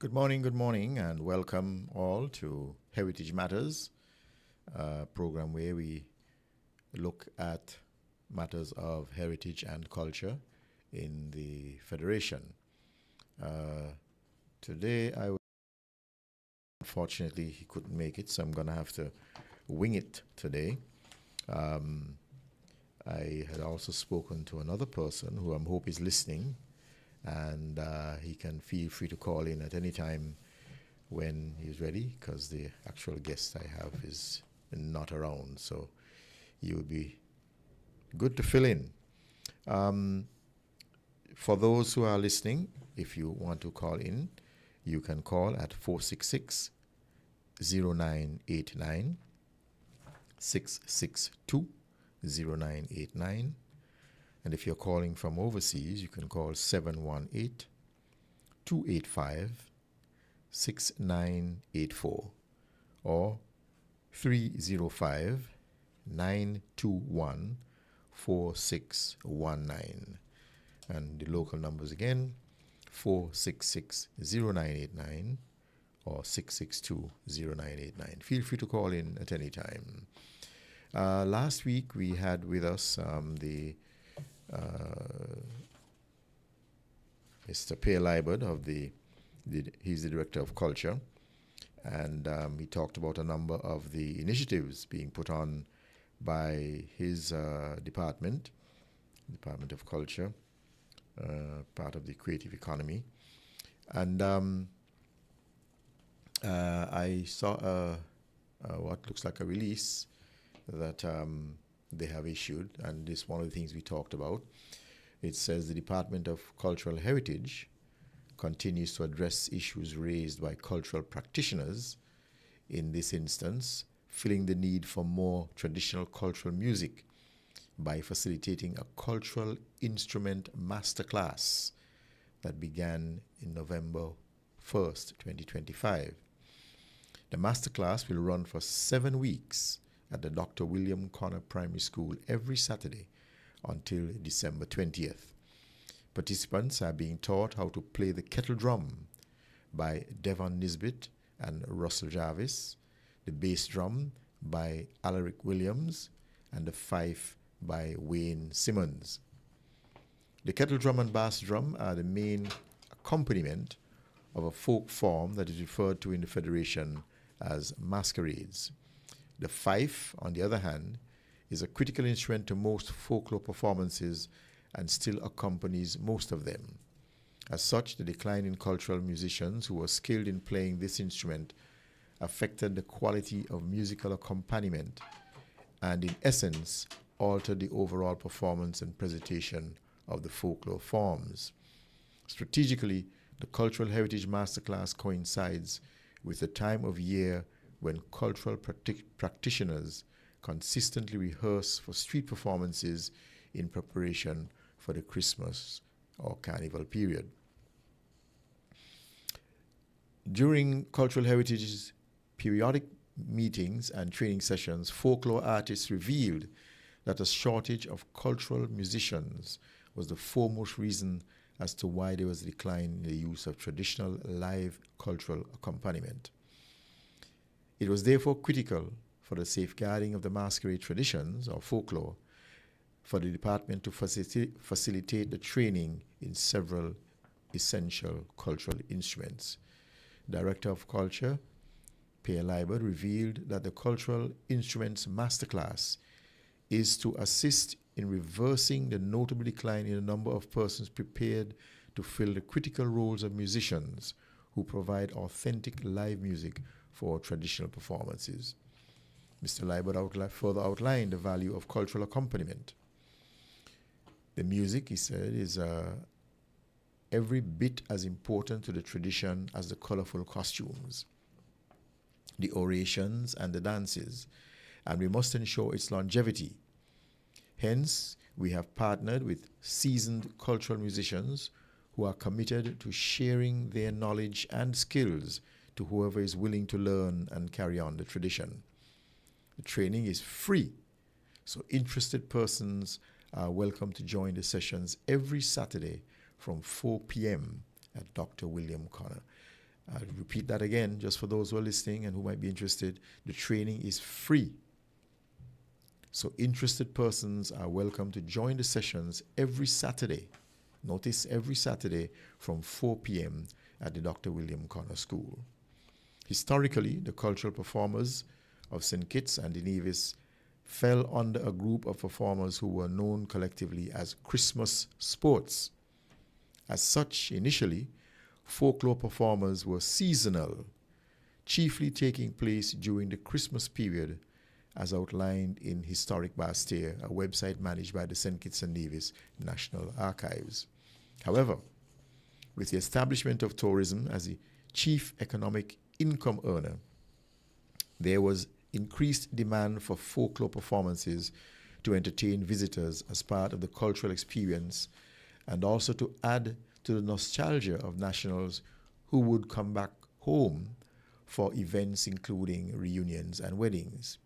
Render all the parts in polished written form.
good morning, and welcome all to Heritage Matters, a program where we look at matters of heritage and culture in the Federation. Today, unfortunately, he couldn't make it, so I'm going to have to wing it today. I had also spoken to another person who I hope is listening, and he can feel free to call in at any time when he's ready, because the actual guest I have is not around, so he would be good to fill in. For those who are listening, if you want to call in, you can call at 466-0989, 662-0989. And if you're calling from overseas, you can call 718-285-6984 or 305-921-4619. And the local numbers again, 466-0989 or 662-0989. Feel free to call in at any time. Last week we had with us Mr. Pierre Liebert he's the Director of Culture, and he talked about a number of the initiatives being put on by his Department of Culture, part of the creative economy. And I saw what looks like a release that they have issued, and this is one of the things we talked about. It says the Department of Cultural Heritage continues to address issues raised by cultural practitioners, in this instance, filling the need for more traditional cultural music by facilitating a cultural instrument masterclass that began in November 1st, 2025. The masterclass will run for 7 weeks at the Dr. William Connor Primary School every Saturday until December 20th. Participants are being taught how to play the kettle drum by Devon Nisbet and Russell Jarvis, the bass drum by Alaric Williams, and the fife by Wayne Simmons. The kettle drum and bass drum are the main accompaniment of a folk form that is referred to in the Federation as masquerades. The fife, on the other hand, is a critical instrument to most folklore performances and still accompanies most of them. As such, the decline in cultural musicians who were skilled in playing this instrument affected the quality of musical accompaniment and, in essence, altered the overall performance and presentation of the folklore forms. Strategically, the Cultural Heritage Masterclass coincides with the time of year when cultural practitioners consistently rehearse for street performances in preparation for the Christmas or Carnival period. During Cultural Heritage's periodic meetings and training sessions, folklore artists revealed that a shortage of cultural musicians was the foremost reason as to why there was a decline in the use of traditional live cultural accompaniment. It was therefore critical for the safeguarding of the masquerade traditions or folklore for the department to facilitate the training in several essential cultural instruments. Director of Culture, Pierre Liebert, revealed that the Cultural Instruments Masterclass is to assist in reversing the notable decline in the number of persons prepared to fill the critical roles of musicians who provide authentic live music for traditional performances. Mr. Liebert further outlined the value of cultural accompaniment. The music, he said, is every bit as important to the tradition as the colorful costumes, the orations, and the dances, and we must ensure its longevity. Hence, we have partnered with seasoned cultural musicians who are committed to sharing their knowledge and skills to whoever is willing to learn and carry on the tradition. The training is free, so interested persons are welcome to join the sessions every Saturday from 4 p.m. at Dr. William Connor. I'll repeat that again, just for those who are listening and who might be interested. The training is free. So interested persons are welcome to join the sessions every Saturday. Notice, every Saturday from 4 p.m. at the Dr. William Connor School. Historically, the cultural performers of St. Kitts and the Nevis fell under a group of performers who were known collectively as Christmas sports. As such, initially, folklore performers were seasonal, chiefly taking place during the Christmas period, as outlined in Historic Bastia, a website managed by the St. Kitts and Nevis National Archives. However, with the establishment of tourism as the chief economic income earner, there was increased demand for folklore performances to entertain visitors as part of the cultural experience, and also to add to the nostalgia of nationals who would come back home for events including reunions and weddings.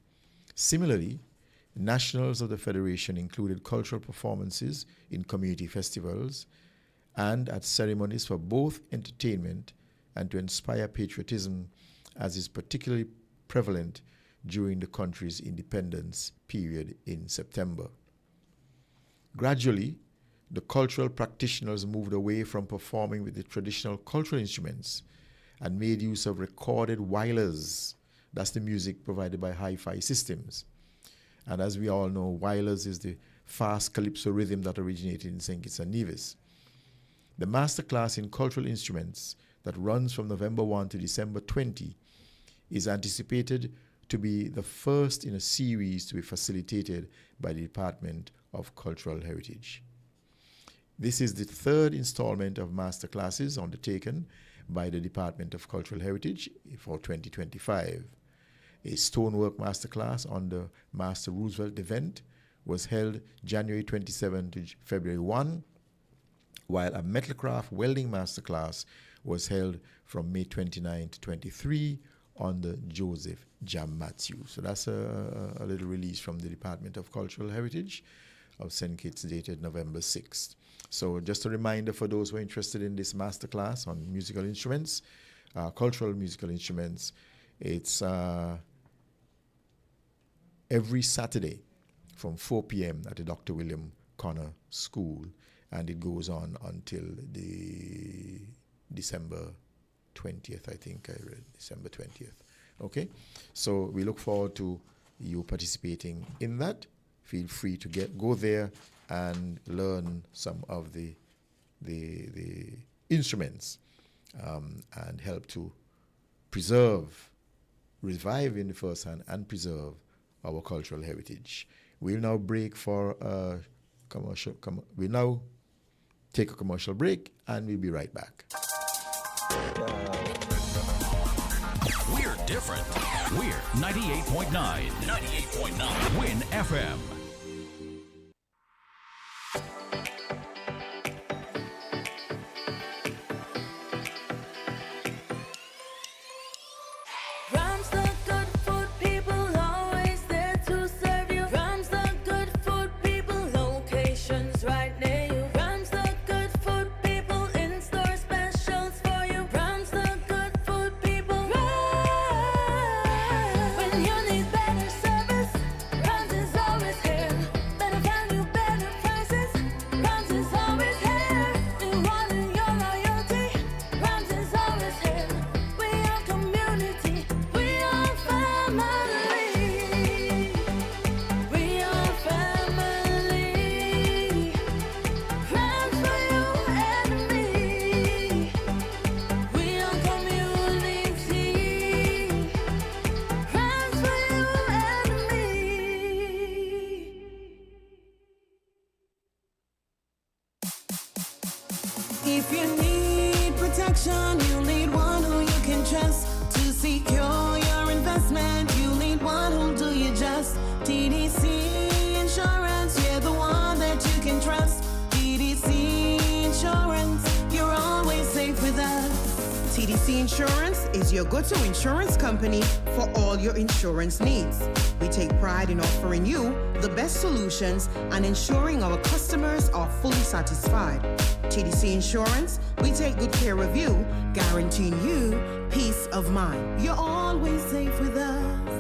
Similarly, nationals of the Federation included cultural performances in community festivals and at ceremonies for both entertainment and to inspire patriotism, as is particularly prevalent during the country's independence period in September. Gradually, the cultural practitioners moved away from performing with the traditional cultural instruments and made use of recorded wylers. That's the music provided by hi-fi systems. And as we all know, wylers is the fast calypso rhythm that originated in St. Kitts and Nevis. The masterclass in cultural instruments that runs from November 1 to December 20 is anticipated to be the first in a series to be facilitated by the Department of Cultural Heritage. This is the third installment of masterclasses undertaken by the Department of Cultural Heritage for 2025. A stonework masterclass on the Master Roosevelt event was held January 27 to February 1, while a metalcraft welding masterclass was held from May 29 to 23 on the Joseph Jam Matthew. So that's a little release from the Department of Cultural Heritage of St. Kitts dated November 6th. So just a reminder for those who are interested in this masterclass on musical instruments, cultural musical instruments. It's every Saturday from 4 p.m. at the Dr. William Connor School, and it goes on until the December 20th, I think I read, December 20th. Okay, so we look forward to you participating in that. Feel free to go there and learn some of the instruments and help to preserve, revive in the first hand, and preserve our cultural heritage. We'll now break for a commercial. We'll now take a commercial break, and we'll be right back. We're different. We're 98.9. 98.9. Win FM. If you need protection, you need one who you can trust. To secure your investment, you need one who'll do you just. TDC Insurance, you're the one that you can trust. TDC Insurance, you're always safe with us. TDC Insurance is your go-to insurance company for all your insurance needs. We take pride in offering you the best solutions and ensuring our customers are fully satisfied. TDC Insurance, we take good care of you, guaranteeing you peace of mind. You're always safe with us.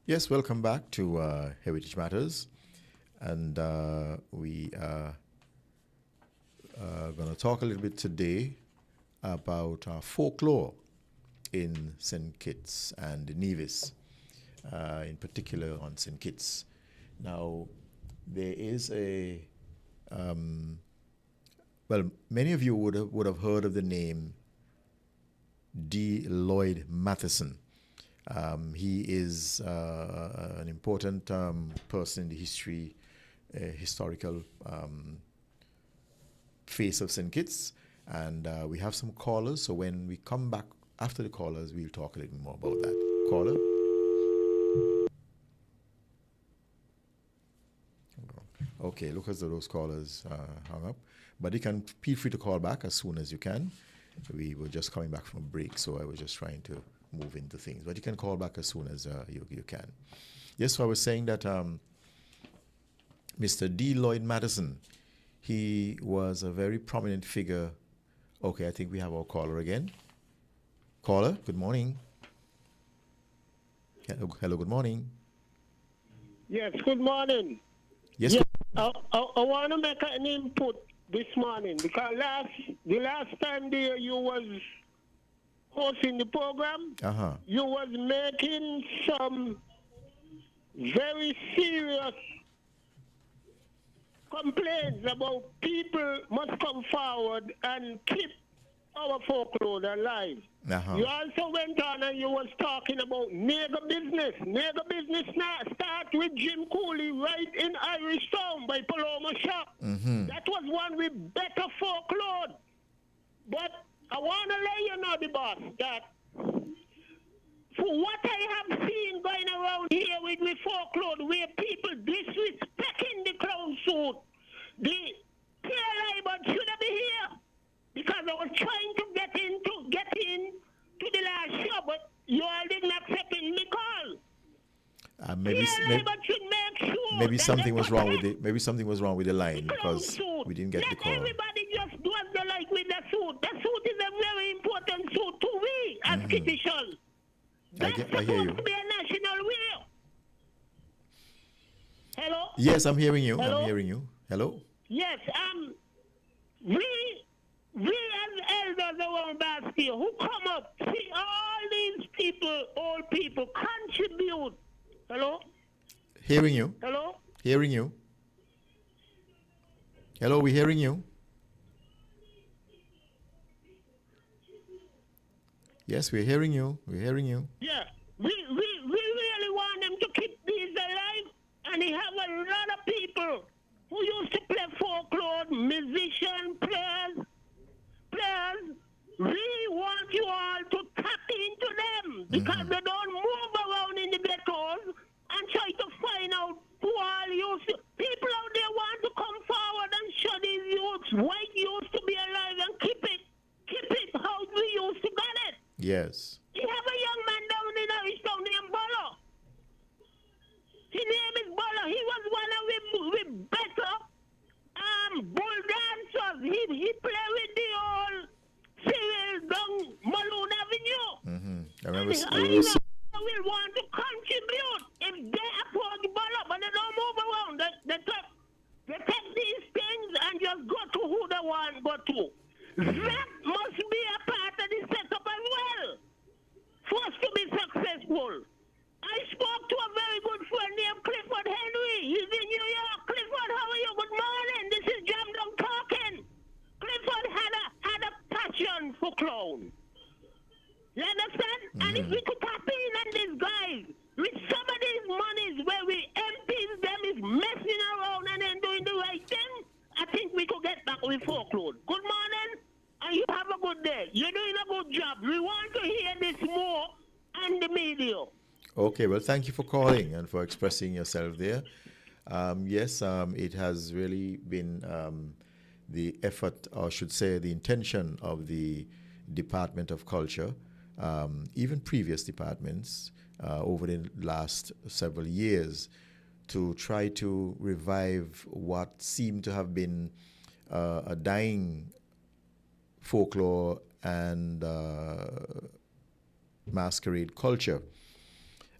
Yes, welcome back to Heritage Matters. And we are going to talk a little bit today about folklore in St. Kitts and Nevis, in particular on St. Kitts. Now, there is many of you would have heard of the name D. Lloyd Matheson. He is an important person in the historical face of St. Kitts, and we have some callers. So when we come back after the callers, we'll talk a little more about that. Caller. Okay, look as though those callers hung up, but you can feel free to call back as soon as you can. We were just coming back from a break, so I was just trying to move into things, but you can call back as soon as you can. Yes, so I was saying that Mr. D. Lloyd Matheson, he was a very prominent figure. Okay, I think we have our caller again. Caller, good morning. Hello, good morning. Yes, good morning. Yes. Yeah, I want to make an input this morning because the last time there you was hosting the program, you was making some very serious complaints about people must come forward and keep our folklore alive. You also went on and you was talking about nigger business. Nigger business now start with Jim Cooley right in Irish Town by Paloma Shop. That was one with better folklore. But I want to let you know, the boss, that for what I have seen going around here with the folklore, where people disrespecting the clown suit, the labor should have been here because I was trying to get in to the last show, but you all didn't accept me call. Maybe something was wrong with it. Maybe something was wrong with the line because we didn't get the call. Everybody just does the like with the suit. The suit is a very important suit to we as Kittitians. That's supposed to be a national wear. Hello? Yes, I'm hearing you. Hello? I'm hearing you. Hello? Yes, we as elders around Bastille who come up, see all these people, old people, contribute. Hello? Hearing you. Hello? Hearing you. Hello, we're hearing you. Yes, we're hearing you. We're hearing you. Yeah, we really want them to keep these alive, and we have a lot of people who used to play folklore, musicians, players. We want you all to tap into them because they don't move around in the ghettos and try to find out who all used to. People out there want to come forward and show these youths white used to be alive and keep it how we used to get it. Yes. You have a young man down in Aristow named Bolo. His name is Bolo. He was one of the better bull dancers. He played with the old Cyril down Malone Avenue. I remember. Will want to contribute if they afford the Bolo, but they don't move around. They take these things and just go to who they want to go to. That must be a part of the setup as well for us to be successful. I spoke to a very good friend named Clifford Henry. He's in New York. Clifford, how are you? Good morning. This is Jam Dog talking. Clifford had a passion for clown. You understand? And if we could tap in on these guys with some of these monies where we empties them is messing with folklore. Good morning, and you have a good day. You're doing a good job. We want to hear this more on the media. Okay, well, thank you for calling and for expressing yourself there. Yes, it has really been the effort, or I should say the intention of the Department of Culture, even previous departments over the last several years, to try to revive what seemed to have been a dying folklore and masquerade culture.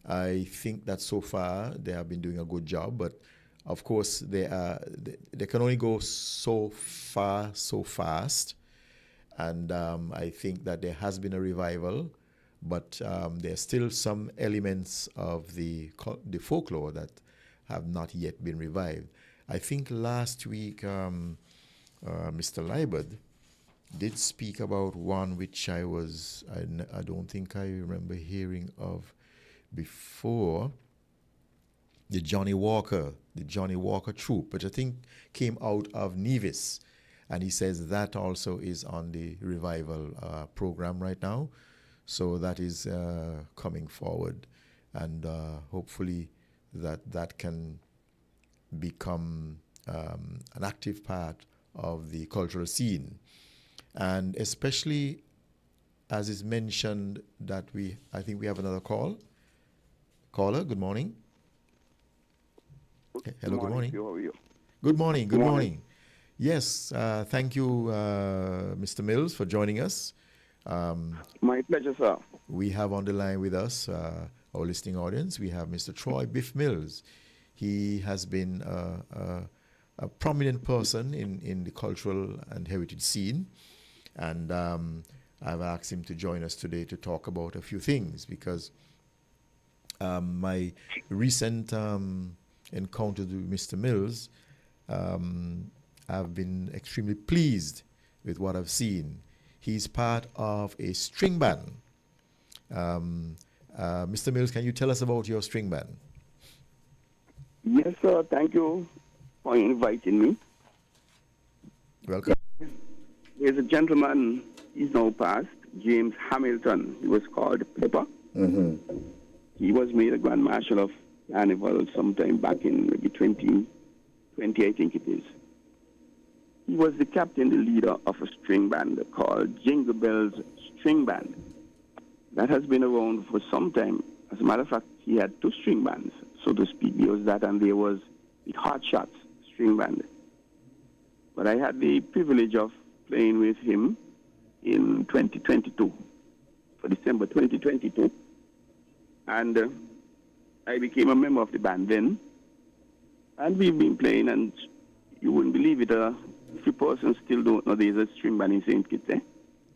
I think that so far they have been doing a good job, but of course they can only go so far, so fast. And I think that there has been a revival, but there are still some elements of the folklore that have not yet been revived. I think last week Mr. Liebert did speak about one which I don't think I remember hearing of before, the Johnny Walker troupe, which I think came out of Nevis. And he says that also is on the revival program right now. So that is coming forward. And hopefully that can become an active part of the cultural scene. And especially as is mentioned that I think we have another call. Caller, good morning. Hello, good morning. How are you? Good morning. Yes, thank you, Mr. Mills, for joining us. My pleasure, sir. We have on the line with us, our listening audience, we have Mr. Troy Biff Mills. He has been a prominent person in the cultural and heritage scene. And I've asked him to join us today to talk about a few things, because my recent encounters with Mr. Mills, I've been extremely pleased with what I've seen. He's part of a string band. Mr. Mills, can you tell us about your string band? Yes, sir. Thank you for inviting me. Welcome. There's a gentleman, he's now passed, James Hamilton. He was called Pepper. Mm-hmm. He was made a Grand Marshal of Carnival sometime back in maybe 20, I think it is. He was the captain, the leader of a string band called Jingle Bells String Band. That has been around for some time. As a matter of fact, he had two string bands, so to speak. There was that, and there was the Hot Shots string band. But I had the privilege of playing with him in 2022, for December 2022. And I became a member of the band then. And we've been playing, and you wouldn't believe it, a few persons still don't know there's a string band in St. Kitts,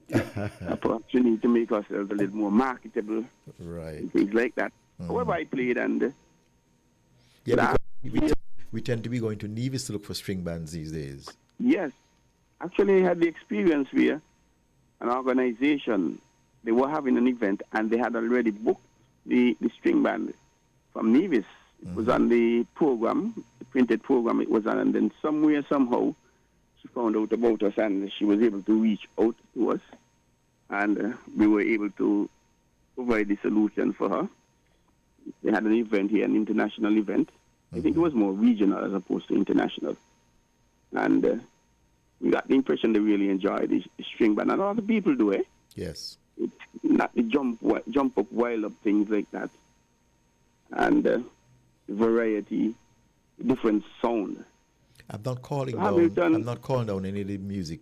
perhaps we need to make ourselves a little more marketable. Right. Things like that. Mm. However, I played, and yeah, because we tend to be going to Nevis to look for string bands these days. yes, actually I had the experience where an organization, they were having an event, and they had already booked the string band from Nevis. It was on the program, the printed program it was on, and then somewhere, somehow, she found out about us, and she was able to reach out to us, and we were able to provide the solution for her. They had an event here, an international event. I think it was more regional as opposed to international. And we got the impression they really enjoyed the string band. And other people do, Yes. It's not the jump up, wild up, things like that. And variety, different sound. I'm not calling down any of the music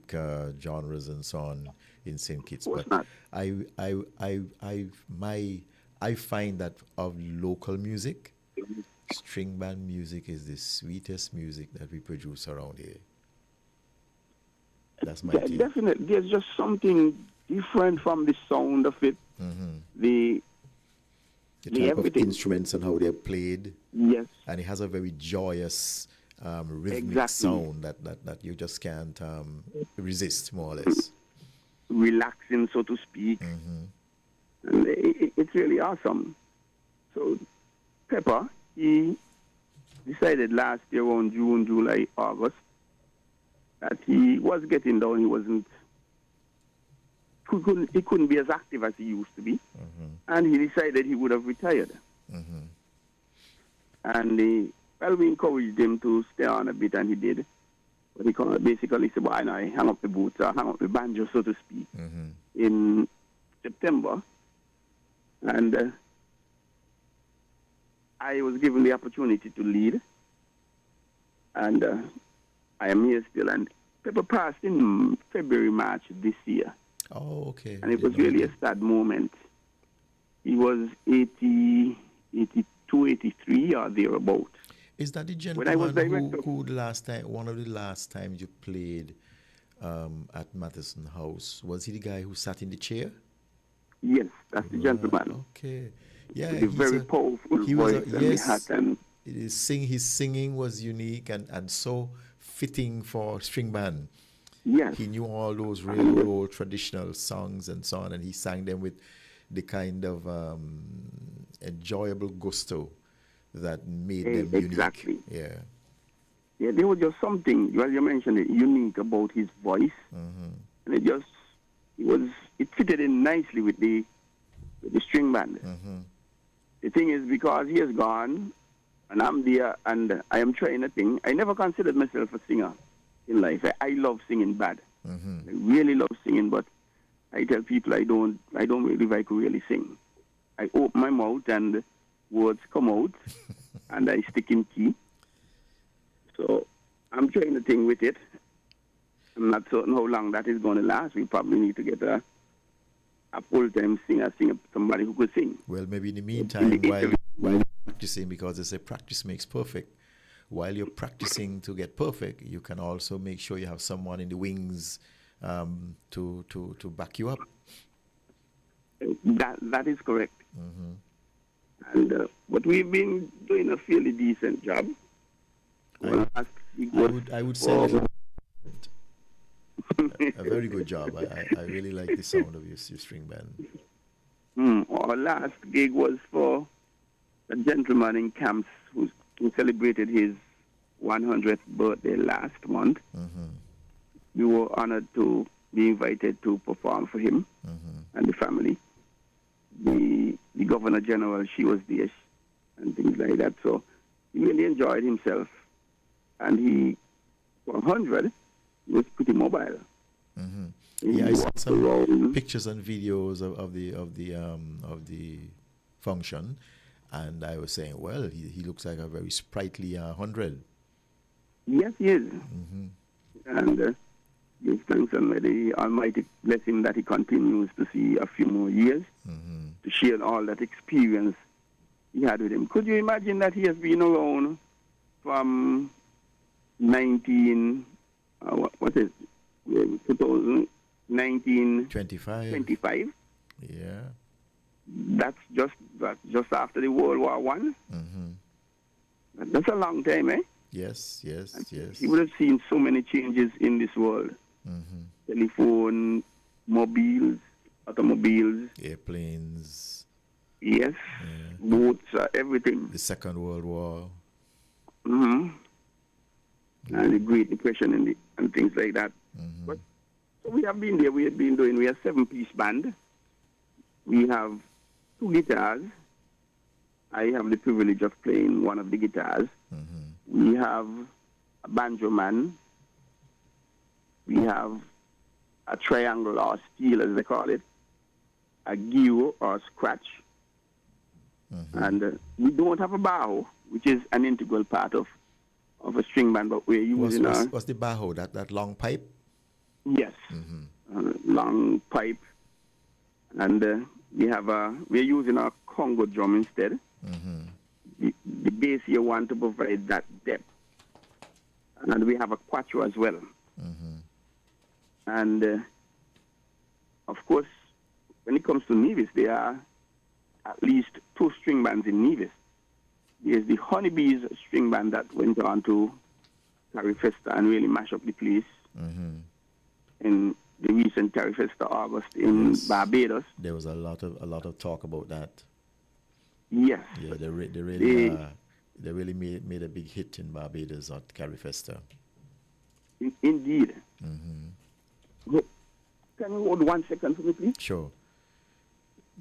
genres and so on in St. Kitts, but not. I find that of local music, string band music is the sweetest music that we produce around here. That's my take. Definitely, there's just something different from the sound of it. Mm-hmm. The type of instruments and how they're played. Yes. And it has a very joyous rhythmic sound that you just can't resist, more or less. Relaxing, so to speak. Mm-hmm. And it's really awesome. So, Pepper, he decided last year around June, July, August, that he was getting down. He wasn't. He couldn't be as active as he used to be, and he decided he would have retired. And we encouraged him to stay on a bit, and he did. But he basically said, "Well, I hang up the boots, hang up the banjo, so to speak, in September." And I was given the opportunity to lead, and I am here still. And Pepper passed in February, March this year. Oh, okay. And it was really a sad moment. He was 82, 83 or thereabout. Is that the gentleman who last time, one of the last times you played at Matheson House, was he the guy who sat in the chair? Yes, that's the gentleman. Okay. Yeah, with a very powerful voice and his singing was unique and so fitting for string band. Yes. He knew all those real old traditional songs and so on, and he sang them with the kind of enjoyable gusto that made them exactly. unique. Yeah. Yeah, there was just something, well, you mentioned it, unique about his voice. And it fitted in nicely with the string band. The thing is, because he has gone, and I'm there, and I am trying a thing, I never considered myself a singer in life. I love singing bad. I really love singing, but I tell people I don't believe I could really sing. I open my mouth and words come out, and I stick in key. So I'm trying a thing with it. I'm not certain how long that is going to last. We probably need to get a full-time singer, somebody who could sing. Well, maybe in the meantime, while practicing, because they say practice makes perfect, while you're practicing to get perfect, you can also make sure you have someone in the wings to back you up. That is correct. And but we've been doing a fairly decent job. I would say a very good job. I really like the sound of your string band. Our last gig was for a gentleman in Camps who celebrated his 100th birthday last month. We were honored to be invited to perform for him and the family. The Governor General, she was there, and things like that. So he really enjoyed himself. And for 100, he was pretty mobile. Yeah, I saw some pictures and videos of the function, and I was saying, well, he looks like a very sprightly 100. Yes, he is. And give thanks and may the Almighty bless him that he continues to see a few more years to share all that experience he had with him. Could you imagine that he has been around from 1925? Yeah. That's just after the World War One. That's a long time, eh? Yes. He would have seen so many changes in this world. Telephone, mobiles, automobiles, airplanes. Yes, boats, everything. The Second World War. And the Great Depression and things like that. But so we have been there. We have 7-piece band. We have 2 guitars. I have the privilege of playing one of the guitars. We have a banjo man. We have a triangle or steel, as they call it, a gyro or scratch. And we don't have a bajo, which is an integral part of a string band, but we're using what's the bajo? That long pipe? Yes, long pipe, and we're using a Congo drum instead. The bass here want to provide that depth, and we have a quattro as well. And of course, when it comes to Nevis, there are at least 2 string bands in Nevis. There's the Honeybees string band that went on to Carry Festa and really mash up the place. In the recent Carry Festa August in Barbados. There was a lot of talk about that. Yes. Yeah, they really made a big hit in Barbados at Carry Festa. Indeed. Can you hold 1 second for me, please? Sure.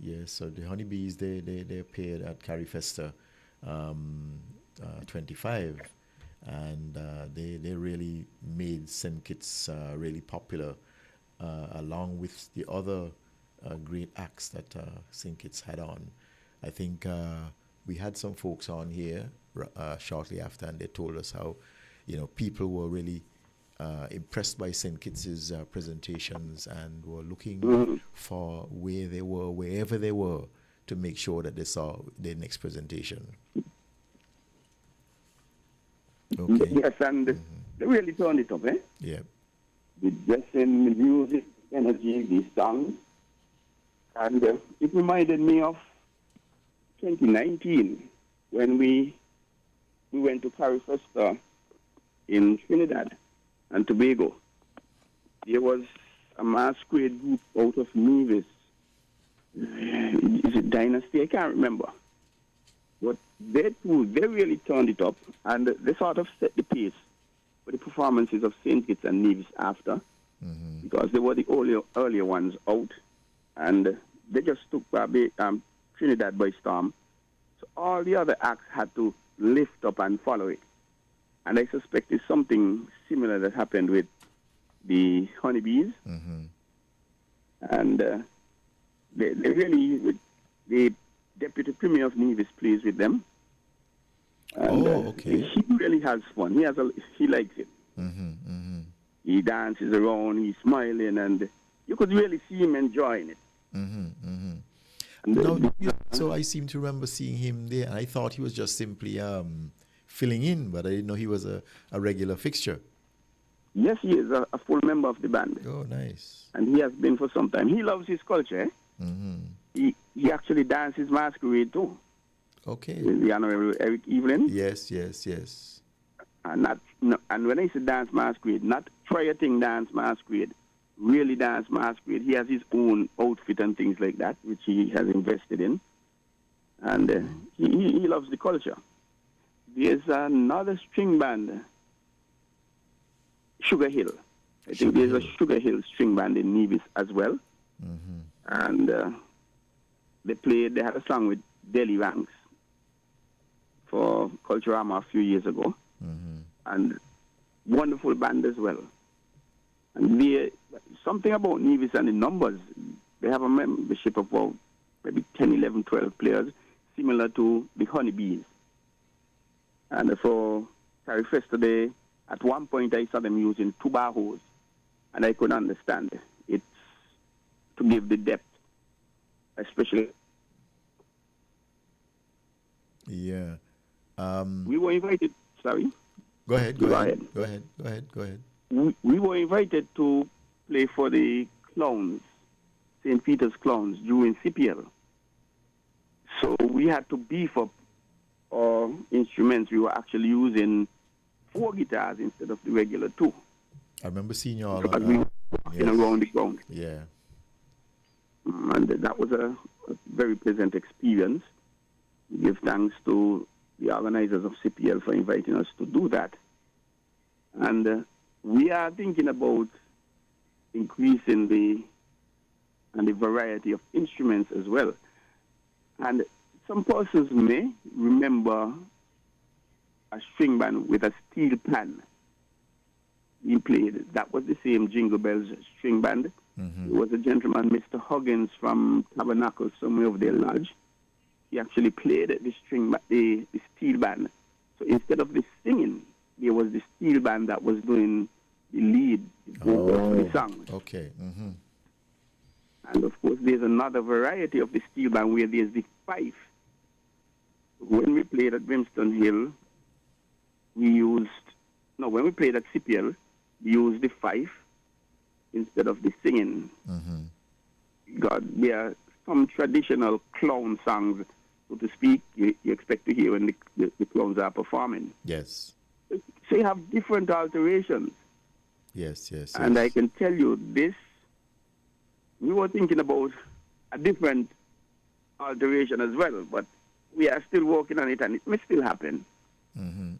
Yes, so the Honeybees, they appeared at Carifesta 25, and they really made St. Kitts really popular, along with the other great acts that St. Kitts had on. I think we had some folks on here shortly after, and they told us how, people were really impressed by St. Kitts' presentations and were looking for where they were, wherever they were, to make sure that they saw their next presentation. Okay. Yes, and they really turned it up, eh? Yeah. The dressing, the music, energy, the songs. And it reminded me of 2019 when we went to Carifesta in Trinidad and Tobago. There was a masquerade group out of Nevis. Is it Dynasty? I can't remember. But they really turned it up, and they sort of set the pace for the performances of St. Kitts and Nevis after, because they were the earlier ones out, and they just took Trinidad by storm. So all the other acts had to lift up and follow it. And I suspect it's something similar that happened with the Honeybees. And they really, the Deputy Premier of Nevis plays with them. And, okay. He really has fun. He likes it. He dances around, he's smiling, and you could really see him enjoying it. So I seem to remember seeing him there, and I thought he was just simply filling in, but I didn't know he was a regular fixture. Yes, he is a full member of the band. Oh, nice. And he has been for some time. He loves his culture. He actually dances masquerade too. Okay. The Honorable Eric Evelyn. Yes. And when I say dance masquerade, not try-a-thing dance masquerade, really dance masquerade. He has his own outfit and things like that, which he has invested in. And he loves the culture. There's another string band, Sugar Hill. I think there's a Sugar Hill string band in Nevis as well. And they had a song with Delhi Ranks for Culturama a few years ago. And wonderful band as well. And something about Nevis and the numbers, they have a membership of about maybe 10, 11, 12 players, similar to the Honeybees. And for Carifesta Day, at one point I saw them using tubahos, and I couldn't understand it. It's to give the depth, especially. Yeah. We were invited, sorry. Go ahead. We were invited to play for the Clowns, St. Peter's Clowns, during CPL. So we had to beef up our instruments. We were actually using 4 guitars instead of the regular 2. I remember seeing you all we were walking around the ground. Yeah. And that was a very pleasant experience. We give thanks to the organizers of CPL for inviting us to do that. And we are thinking about increasing the variety of instruments as well. And some persons may remember a string band with a steel pan. He played. That was the same Jingle Bells string band. It was a gentleman, Mr. Huggins from Tabernacle, somewhere over there lodge. He actually played the steel band. So instead of the singing, there was the steel band that was doing the lead for the song. Okay. And of course, there's another variety of the steel band where there's the fife. When we played at Brimstone Hill, when we played at CPL, we used the fife instead of the singing. God, there are some traditional clown songs, so to speak, you expect to hear when the clowns are performing. Yes. So you have different alterations. Yes. And I can tell you this, we were thinking about a different alteration as well, but we are still working on it, and it may still happen.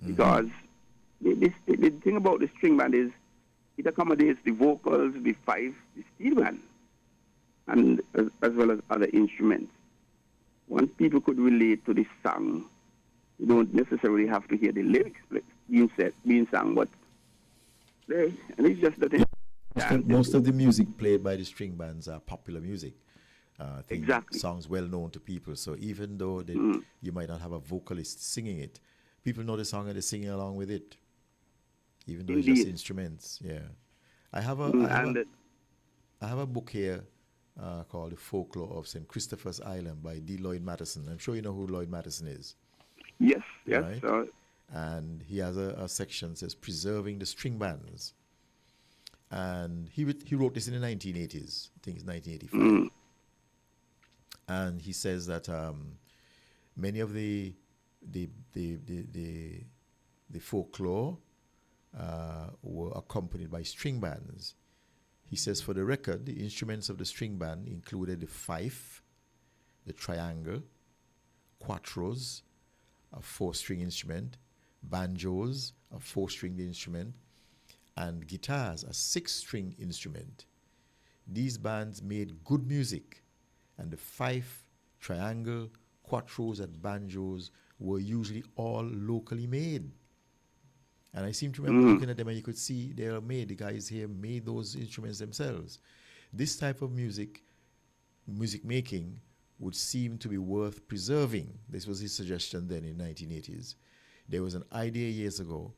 Because the thing about the string band is it accommodates the vocals, the fife, the steel band, and as well as other instruments. Once people could relate to the song, you don't necessarily have to hear the lyrics being sung, but and it's just that most of the music played by the string bands are popular music. Exactly. Songs well known to people. So even though you might not have a vocalist singing it, people know the song and they're singing along with it. Even though it's just instruments. Yeah. I have a book here called The Folklore of St. Christopher's Island by D. Lloyd Mattison. I'm sure you know who Lloyd Mattison is. Yes, right? Yes. And he has a section that says Preserving the String Bands. And he wrote this in the 1980s. I think it's 1985. And he says that many of the folklore were accompanied by string bands. He says, for the record, the instruments of the string band included the fife, the triangle, quattros, a 4-string instrument, banjos, a 4-string instrument, and guitars, a 6-string instrument. These bands made good music, and the fife, triangle, quattros, and banjos were usually all locally made. And I seem to remember looking at them, and you could see they are made. The guys here made those instruments themselves. This type of music making would seem to be worth preserving. This was his suggestion then in the 1980s. There was an idea years ago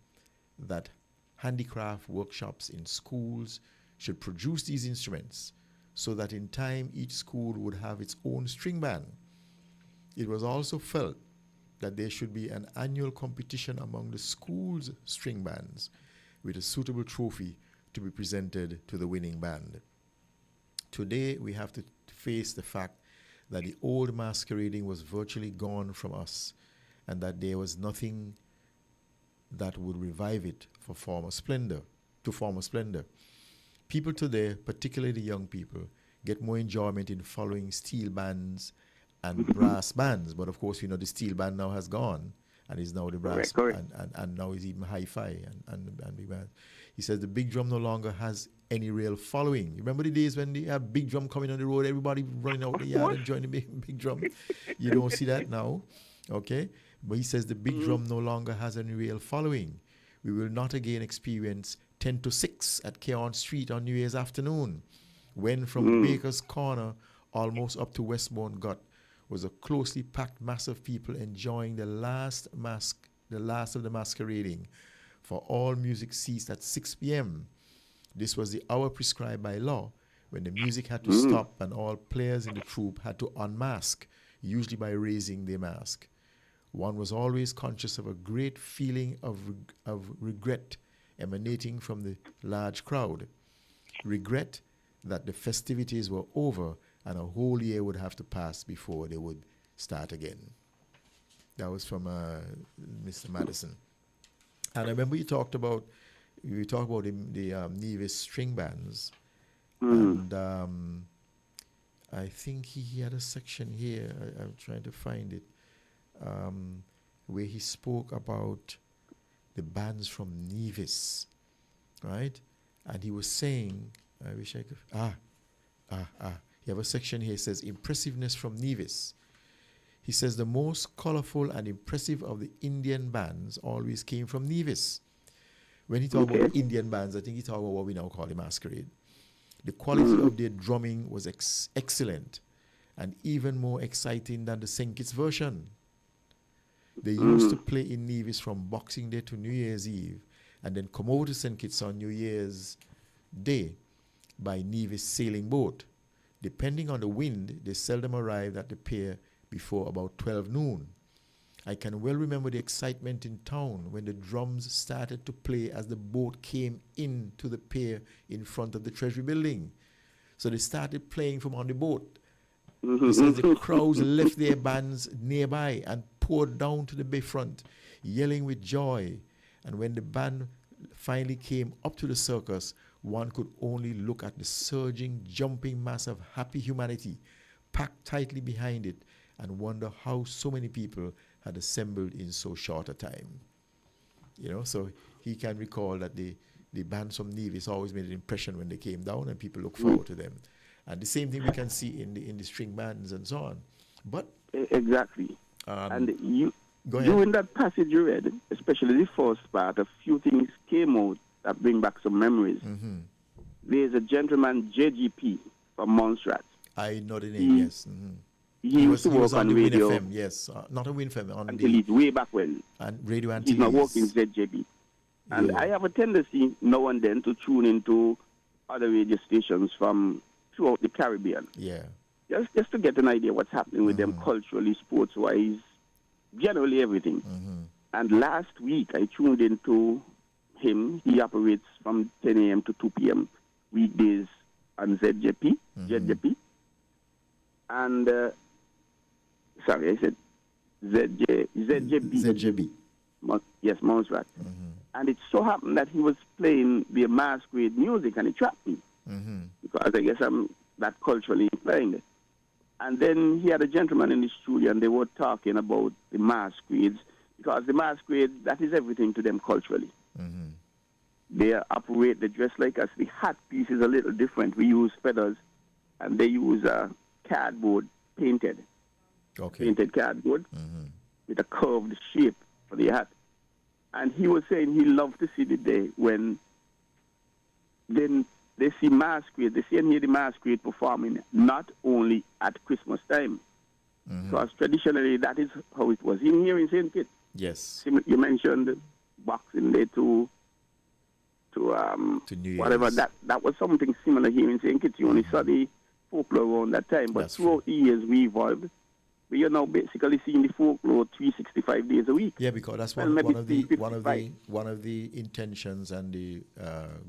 that handicraft workshops in schools should produce these instruments so that in time each school would have its own string band. It was also felt that there should be an annual competition among the school's string bands with a suitable trophy to be presented to the winning band. Today, we have to face the fact that the old masquerading was virtually gone from us and that there was nothing that would revive it to former splendor. People today, particularly the young people, get more enjoyment in following steel bands and brass bands. But of course, the steel band now has gone and is now the brass and now is even hi-fi and big band. He says the big drum no longer has any real following. You remember the days when they have big drum coming on the road, everybody running out the yard and joining the big drum? You don't see that now, okay? But he says the big drum no longer has any real following. We will not again experience 10 to 6 at Keon Street on New Year's afternoon, when from Baker's Corner almost up to Westbourne Gut was a closely packed mass of people enjoying the last of the masquerading, for all music ceased at 6 p.m. This was the hour prescribed by law when the music had to stop and all players in the troupe had to unmask, usually by raising their mask. One was always conscious of a great feeling of regret emanating from the large crowd. Regret that the festivities were over and a whole year would have to pass before they would start again. That was from Mr. Madison. And I remember you talked about the Nevis string bands. And I think he had a section here, I'm trying to find it, where he spoke about the bands from Nevis, right? And he was saying, I wish I could, you have a section here, says, impressiveness from Nevis. He says the most colorful and impressive of the Indian bands always came from Nevis. When he talked about Indian bands, I think he talked about what we now call the masquerade. The quality of their drumming was excellent and even more exciting than the St. Kitts version. They used to play in Nevis from Boxing Day to New Year's Eve and then come over to St. Kitts on New Year's Day by Nevis sailing boat. Depending on the wind, they seldom arrived at the pier before about 12 noon. I can well remember the excitement in town when the drums started to play as the boat came into the pier in front of the Treasury building. So they started playing from on the boat. He says the crowds left their bands nearby and poured down to the bayfront, yelling with joy. And when the band finally came up to the circus, one could only look at the surging, jumping mass of happy humanity packed tightly behind it and wonder how so many people had assembled in so short a time. So he can recall that the the bands from Nevis always made an impression when they came down, and people look forward to them. And the same thing we can see in the string bands and so on. But exactly. And you go ahead. During that passage you read, especially the first part, a few things came out that bring back some memories. Mm-hmm. There's a gentleman, JGP, from Montserrat. I know the name, yes. Mm-hmm. He used to work on the radio. WinFM, yes. Not on WinFM, on until he's way back when. And Radio Antilles. He's now working ZJB. And I have a tendency now and then to tune into other radio stations from throughout the Caribbean. Yeah. Just to get an idea what's happening with them culturally, sports-wise, generally everything. Mm-hmm. And last week I tuned into him. He operates from 10 a.m. to 2 p.m. weekdays on ZJP. And, sorry, I said ZJB. Yes, Montserrat. And it so happened that he was playing the masquerade music, and it trapped me. Because I guess I'm that culturally inclined. And then he had a gentleman in the studio, and they were talking about the masquerades, because the masquerade, that is everything to them culturally. They dress like us. The hat piece is a little different. We use feathers, and they use cardboard painted. Painted cardboard with a curved shape for the hat. And he was saying he loved to see the day when then they see masquerade, they see and hear the masquerade performing not only at Christmas time, because traditionally that is how it was. In here in St. Kitts, yes, you mentioned Boxing Day to New whatever, Year's. that was something similar here in St. Kitts. You only saw the folklore around that time, but throughout the years we evolved. We are now basically seeing the folklore 365 days a week. Yeah, because that's one of the intentions and the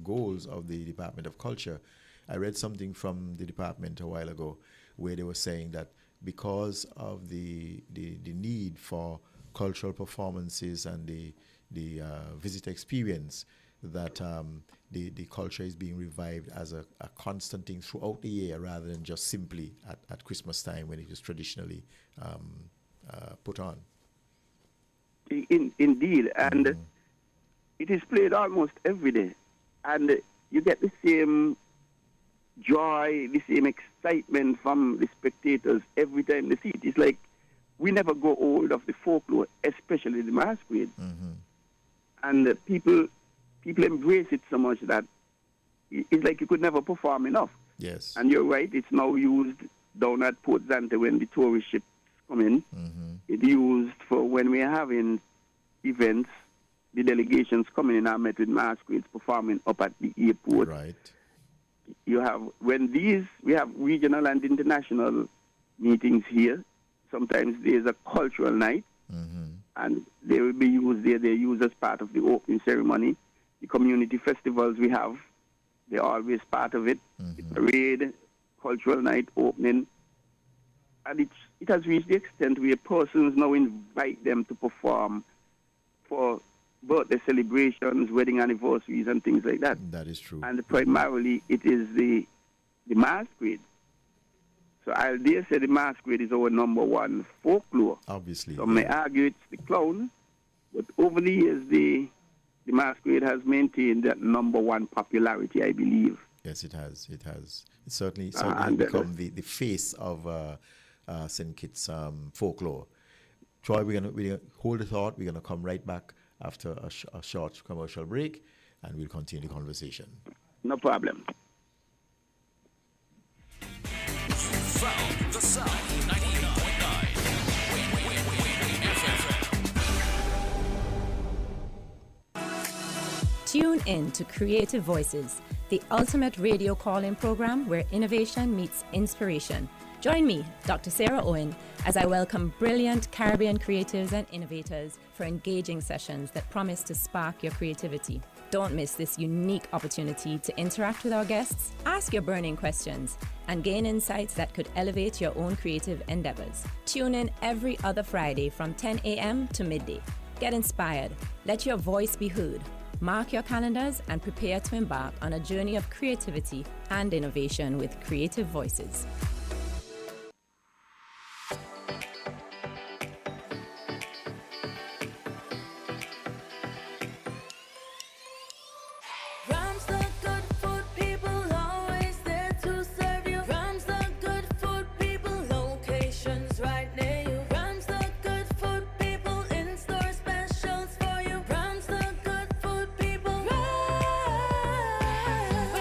goals of the Department of Culture. I read something from the department a while ago where they were saying that because of the need for cultural performances and the visitor experience, that the culture is being revived as a constant thing throughout the year rather than just simply at Christmas time when it is traditionally put on. Indeed, and it is played almost every day, and you get the same joy, the same excitement from the spectators every time they see it. It's like we never grow old of the folklore, especially the masquerade. And people embrace it so much that it's like you could never perform enough. Yes. And you're right, it's now used down at Port Zante when the tourist ships come in. It's used for when we're having events, the delegations coming in are met with masquerades performing up at the airport. Right. We have regional and international meetings here. Sometimes there's a cultural night, and they will be used there. They're used as part of the opening ceremony. The community festivals we have, they're always part of it. The parade, cultural night, opening. And it has reached the extent where persons now invite them to perform for birthday celebrations, wedding anniversaries, and things like that. That is true. And primarily, it is the masquerade. So I'll dare say the masquerade is our number one folklore. Obviously. Some may argue it's the clown, but over the years, the masquerade has maintained that number one popularity, I believe. Yes, it has. It has. It certainly has become the face of St. Kitts folklore. Troy, we're gonna hold the thought. We're gonna come right back after a short commercial break, and we'll continue the conversation. No problem. Found the South 98.9 WinFM. Tune in to Creative Voices, the ultimate radio call-in program where innovation meets inspiration. Join me, Dr. Sarah Owen, as I welcome brilliant Caribbean creatives and innovators for engaging sessions that promise to spark your creativity. Don't miss this unique opportunity to interact with our guests, ask your burning questions, and gain insights that could elevate your own creative endeavors. Tune in every other Friday from 10 a.m. to midday. Get inspired. Let your voice be heard. Mark your calendars and prepare to embark on a journey of creativity and innovation with Creative Voices. Run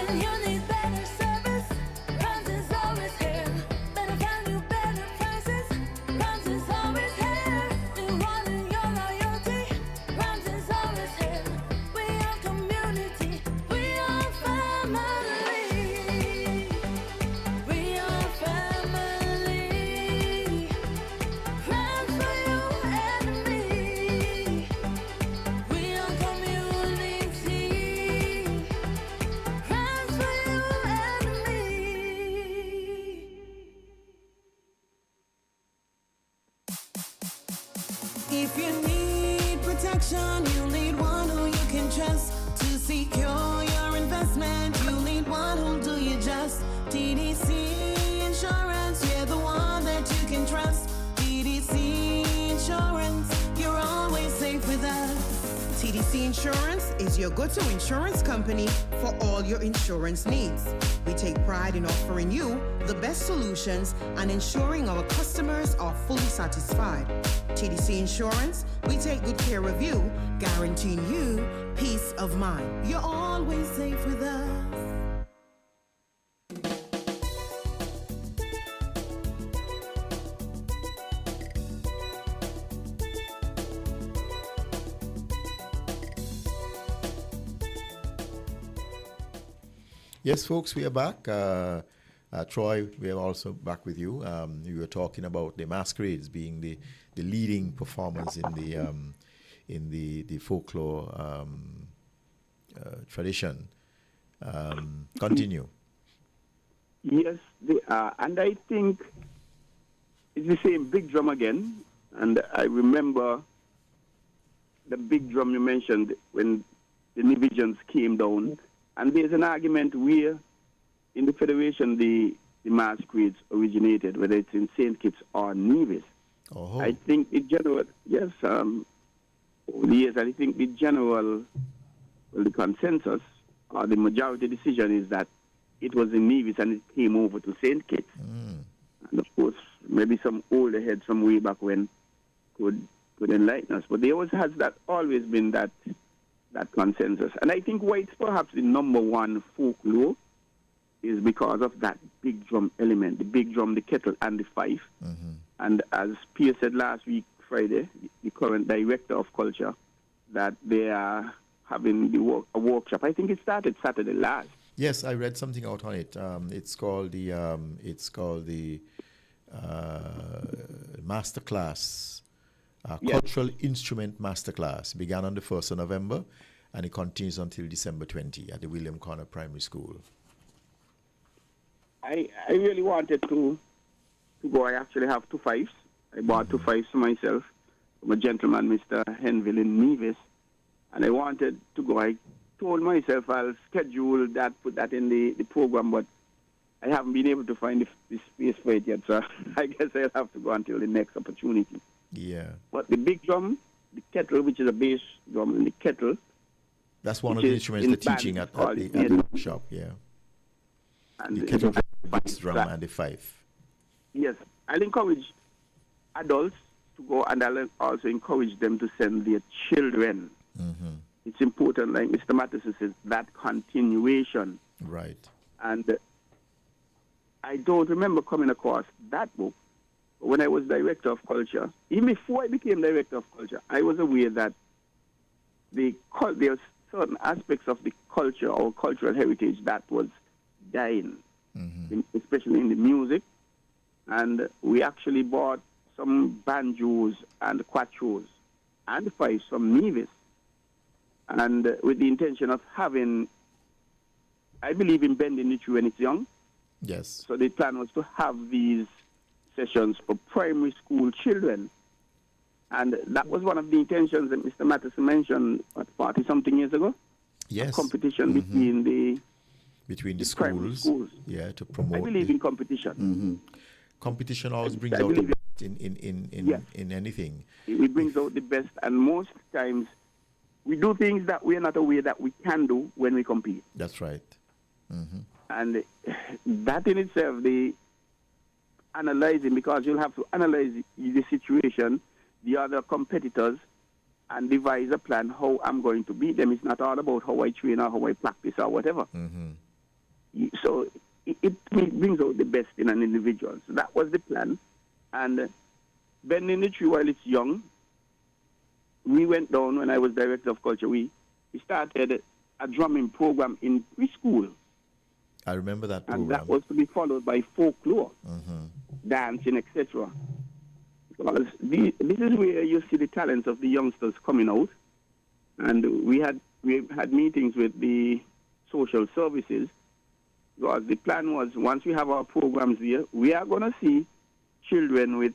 When you need better service, Rams is always here. Better value, better prices, Rams is always here. Rewarding your loyalty, Rams is always here. We are community, we are family. We are family. Rams for you and me. We are community. Rams for you and me. If you need protection, you need one who you can trust to secure your investment. You need one who'll do you just. TDC Insurance, you're the one that you can trust. TDC Insurance, you're always safe with us. TDC Insurance is your go-to insurance company for all your insurance needs. We take pride in offering you the best solutions and ensuring our customers are fully satisfied. TDC Insurance, we take good care of you, guaranteeing you peace of mind. You're always safe with us. Yes, folks, we are back. Troy, we are also back with you. You were talking about the masquerades being the leading performers in the folklore tradition. Continue. Yes, they are. And I think it's the same big drum again. And I remember the big drum you mentioned when the Nevisions came down. And there's an argument where in the Federation the masquerades originated, whether it's in St. Kitts or Nevis. Oh. I think the general, yes, over the years, I think the general, the consensus or the majority decision is that it was in Nevis and it came over to St. Kitts. And of course, maybe some older heads from way back when could enlighten us. But there always been that consensus. And I think why it's perhaps the number one folklore is because of that big drum element, the big drum, the kettle, and the fife. And as Pierre said last week, Friday, the current director of culture, that they are having a workshop. I think it started Saturday last. Yes, I read something out on it. It's called the masterclass, cultural instrument masterclass. Began on the 1st of November, and it continues until December 20 at the William Connor Primary School. I really wanted to go. I actually have 2 fifes. I bought 2 fifes for myself from a gentleman, Mr. Henville in Nevis, and I wanted to go. I told myself I'll schedule that, put that in the program, but I haven't been able to find the space for it yet, so I guess I'll have to go until the next opportunity. Yeah. But the big drum, the kettle, which is a bass drum, and the kettle. That's one of the instruments they're teaching at the workshop, yeah. And the kettle, the bass drum, and the fife. Yes. I'll encourage adults to go, and I'll also encourage them to send their children. It's important, like Mr. Matheson says, that continuation. Right. And I don't remember coming across that book. But when I was director of culture, even before I became director of culture, I was aware that there are certain aspects of the culture or cultural heritage that was dying, especially in the music. And we actually bought some banjos and quattros and fifes from Nevis. And with the intention of having, I believe in bending the tree when it's young. Yes. So the plan was to have these sessions for primary school children. And that was one of the intentions that Mr. Matheson mentioned 40-something years ago. Yes. A competition between the schools. Yeah, to promote. I believe in competition. Competition always brings out the best in anything. It brings out the best, and most times we do things that we are not aware that we can do when we compete. That's right. And that in itself, the analyzing, because you'll have to analyze the situation, the other competitors, and devise a plan how I'm going to beat them. It's not all about how I train or how I practice or whatever. So it brings out the best in an individual. So that was the plan. And bending the tree while it's young, we went down when I was director of culture. We started a drumming program in preschool. I remember that program. And that was to be followed by folklore, dancing, etc. Because this is where you see the talents of the youngsters coming out. And we had meetings with the social services, because the plan was, once we have our programs here, we are going to see children with,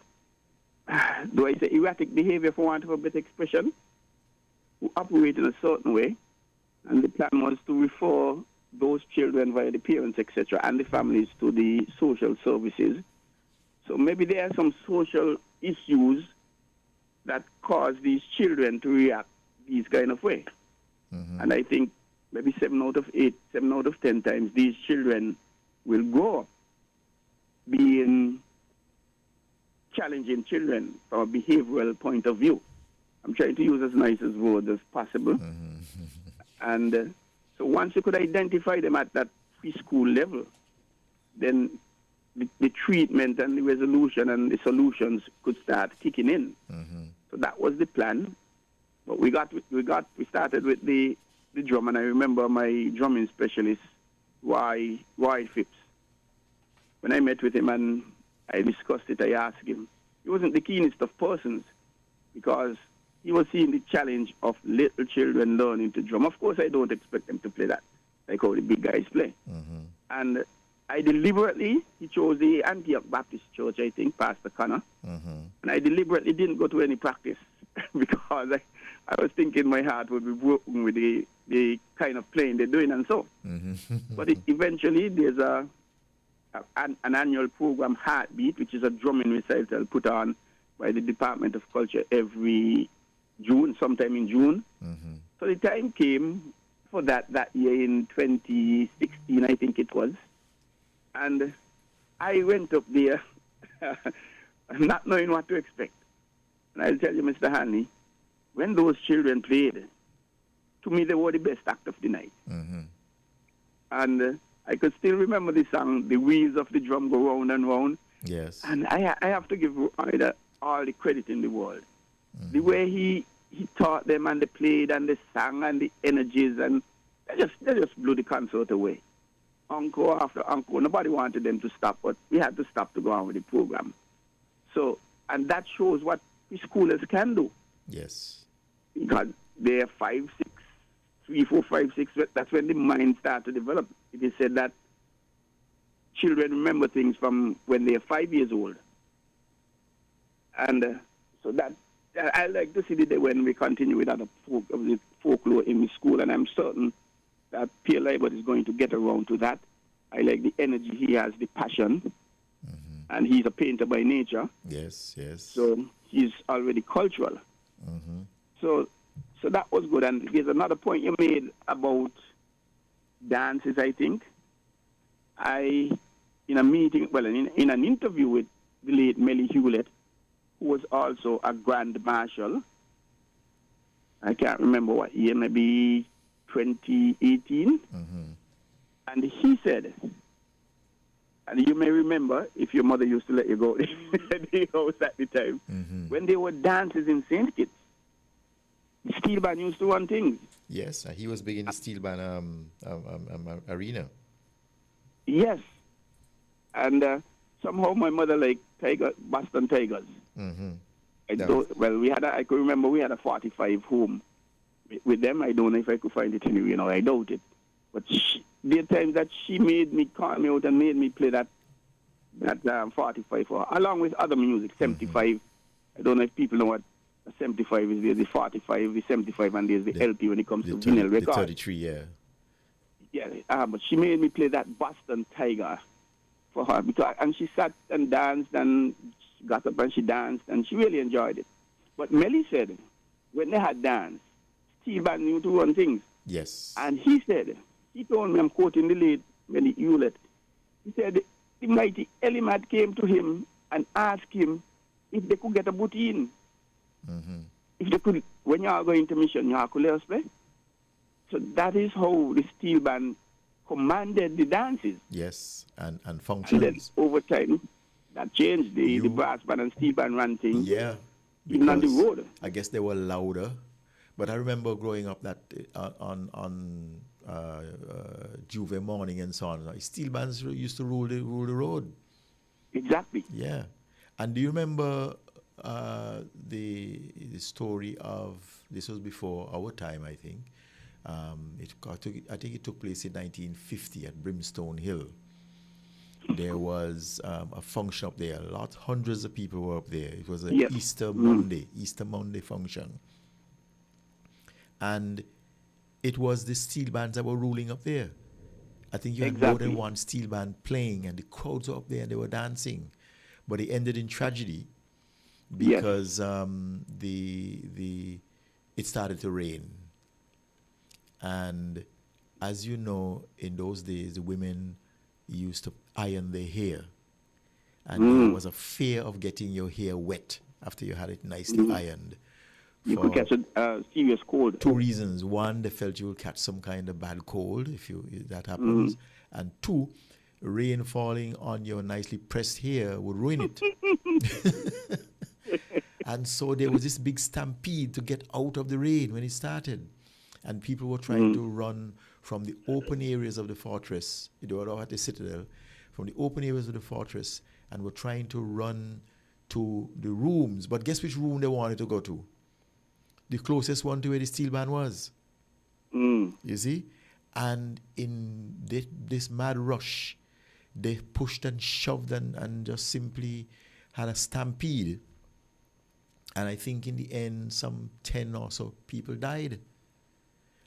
do I say erratic behavior, for want of a better expression, who operate in a certain way. And the plan was to refer those children via the parents, etc., and the families to the social services. So maybe there are some social issues that cause these children to react these kind of way. And I think maybe 7 out of 10 times these children will grow up being challenging children from a behavioral point of view. I'm trying to use as nice as words as possible. And so once you could identify them at that preschool level, then the treatment and the resolution and the solutions could start kicking in. So that was the plan. But we started with the drum, and I remember my drumming specialist, Roy Phipps. When I met with him and I discussed it, I asked him. He wasn't the keenest of persons, because he was seeing the challenge of little children learning to drum. Of course, I don't expect them to play that, like how the big guys play. And I deliberately, he chose the Antioch Baptist Church, I think, Pastor Connor. And I deliberately didn't go to any practice because I was thinking my heart would be broken with the kind of playing they're doing and so. But eventually there's an annual program, Heartbeat, which is a drumming recital put on by the Department of Culture every June, sometime in June. So the time came for that year in 2016, I think it was. And I went up there not knowing what to expect. And I'll tell you, Mr. Hanley, when those children played, to me they were the best act of the night. And I could still remember the song, The Wheels of the Drum Go Round and Round. Yes. And I have to give Roy all the credit in the world. The way he taught them, and they played and they sang and the energies, and they just blew the concert away. Encore after encore. Nobody wanted them to stop, but we had to stop to go on with the program. So, and that shows what preschoolers can do. Yes. Because they're 5, 6, 3, 4, 5, 6. That's when the mind starts to develop. It is said that children remember things from when they're 5 years old. And so that I like to see the day when we continue with other folklore in the school, and I'm certain that Pierre Libert is going to get around to that. I like the energy he has, the passion, and he's a painter by nature. Yes, yes. So he's already cultural. So that was good. And there's another point you made about dances, I think. In a meeting, well, in an interview with the late Melly Hewlett, who was also a Grand Marshal, I can't remember what year, maybe 2018. And he said, and you may remember, if your mother used to let you go to the house at the time, when there were dances in St. Kitts, the steel band used to run things. Yes, he was big in the steel band arena. Yes. And somehow my mother liked Boston Tigers. I could remember we had a 45 home with them. I don't know if I could find it anywhere. I doubt it. But there are times that she called me out and made me play that 45 for her, along with other music, 75. I don't know if people know what a 75 is. There's the 45, the 75, and there's the LP when it comes to vinyl records. The 33, yeah. Yeah, but she made me play that Boston Tiger for her, and she sat and danced and got up and she danced, and she really enjoyed it. But Melly said, when they had dance, steel band knew to run things. Yes. And he told me, I'm quoting the late Melly Hewlett, he said, the mighty Elimat came to him and asked him if they could get a booty in. If they could, when you are going to mission, you have to let us play. So that is how the steel band commanded the dances. Yes, and And functions. then over time, that changed. The brass band and steel band ran things. Yeah, Even on the because road. I guess they were louder. But I remember growing up that on Juve morning and so on, steel bands used to rule the road. Exactly. Yeah, and do you remember the story of, this was before our time, I think. I think it took place in 1950 at Brimstone Hill. There was a function up there. Hundreds of people were up there. It was an Easter Monday function. And it was the steel bands that were ruling up there. I think you had more than one steel band playing, and the crowds were up there and they were dancing. But it ended in tragedy because it started to rain. And as you know, in those days, the women used to iron their hair. And there was a fear of getting your hair wet after you had it nicely ironed. You could catch a serious cold. Two reasons. One, they felt you will catch some kind of bad cold if that happens. And two, rain falling on your nicely pressed hair would ruin it. And so there was this big stampede to get out of the rain when it started. And people were trying to run from the open areas of the fortress. They were at the citadel, from the open areas of the fortress, and were trying to run to the rooms. But guess which room they wanted to go to? The closest one to where the steel band was. You see? And in this mad rush, they pushed and shoved and just simply had a stampede. And I think in the end, some 10 or so people died.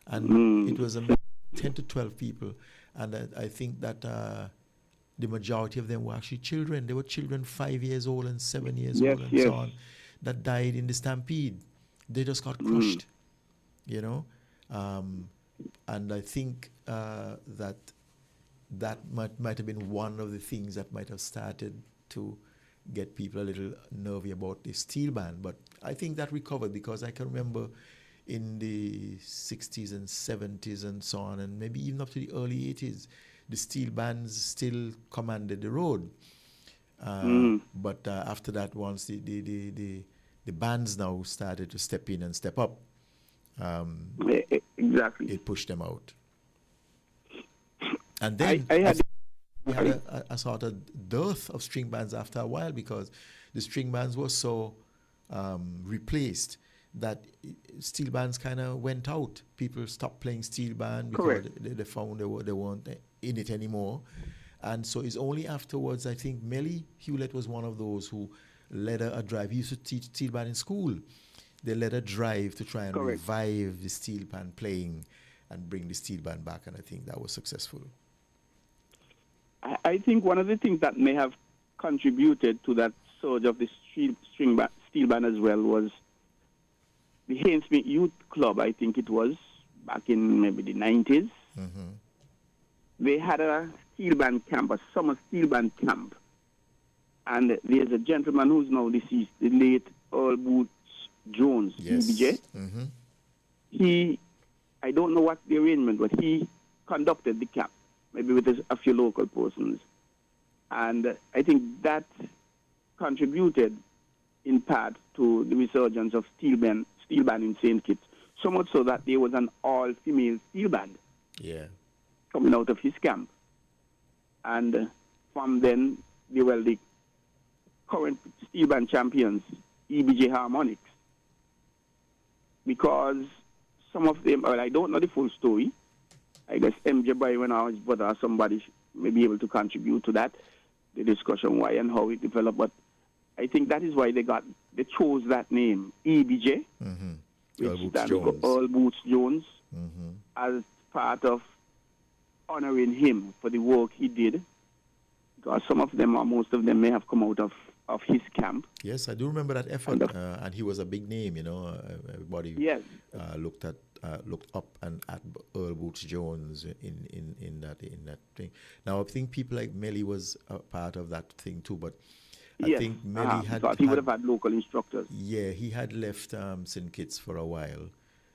And it was 10 to 12 people. And I think that the majority of them were actually children. They were children 5 years old and 7 years old and so on that died in the stampede. They just got crushed, you know. And I think that might have been one of the things that might have started to get people a little nervy about the steel band. But I think that recovered, because I can remember in the 60s and 70s and so on, and maybe even up to the early 80s, the steel bands still commanded the road. But after that, once the bands now started to step in and step up, exactly, it pushed them out. And then we had a sort of dearth of string bands after a while, because the string bands were so replaced that steel bands kind of went out. People stopped playing steel band because they found they weren't in it anymore. And so it's only afterwards, I think Melly Hewlett was one of those who led a drive. He used to teach steel band in school. They led a drive to try and revive the steel band playing and bring the steel band back, and I think that was successful. I think one of the things that may have contributed to that surge of the steel band as well was the Hainsmith Youth Club, I think it was, back in maybe the 90s. They had a steel band camp, a summer steel band camp. And there's a gentleman who's now deceased, the late Earl Boots Jones, EBJ. He, I don't know what the arrangement was, he conducted the camp, maybe with a few local persons. And I think that contributed in part to the resurgence of steel band in St. Kitts, so much so that there was an all-female steel band coming out of his camp. And from then, they were the current steel band champions, EBJ Harmonics, because some of them, well, I don't know the full story. I guess MJ Byron or his brother or somebody may be able to contribute to that, the discussion why and how it developed. But I think that is why they chose that name, EBJ, which stands for Earl Boots Jones, as part of honoring him for the work he did, because some of them or most of them may have come out of his camp. Yes, I do remember that effort, and he was a big name, you know. Everybody looked up and at Earl Boots Jones in that thing. Now I think people like Melly was a part of that thing too, but I think Melly he would have had local instructors. Yeah, he had left St. Kitts for a while,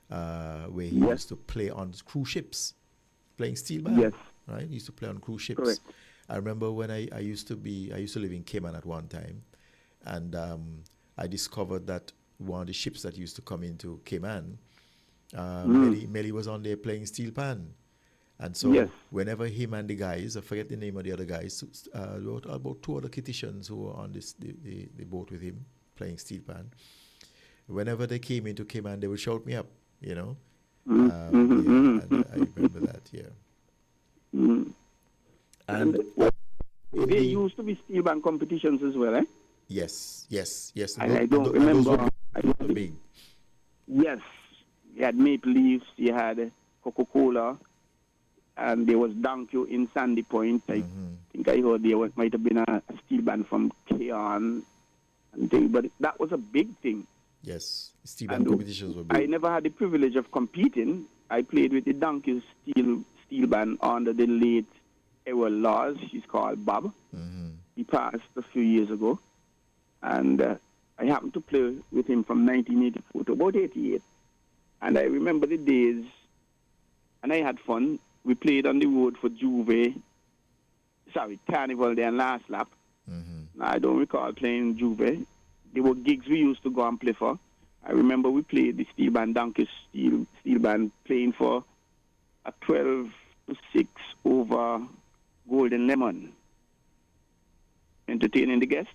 where he used to play on cruise ships, playing steel band. Yes. right? He used to play on cruise ships. Correct. I remember when I used to live in Cayman at one time, and I discovered that one of the ships that used to come into Cayman, Melly was on there playing steel pan. And so whenever him and the guys, I forget the name of the other guys, about two other Kititians who were on the boat with him playing steel pan, whenever they came into Cayman, they would shout me up, you know. And I remember that, And there used to be steel band competitions as well, eh? Yes. I don't remember. Big. Yes, you had Maple Leafs, you had Coca-Cola, and there was Donkey in Sandy Point. I think I heard there might have been a steel band from Keon and things, but that was a big thing. Yes, steel band competitions were big. I never had the privilege of competing. I played with the Donkey steel band under the late Errol Laws. He's called Bob. He passed a few years ago. And I happened to play with him from 1984 to about 88. And I remember the days, and I had fun. We played on the road for Carnival there and Last Lap. I don't recall playing Juve. There were gigs we used to go and play for. I remember we played the steel band, Donkey steel band, playing for a 12-6 over Golden Lemon, entertaining the guests.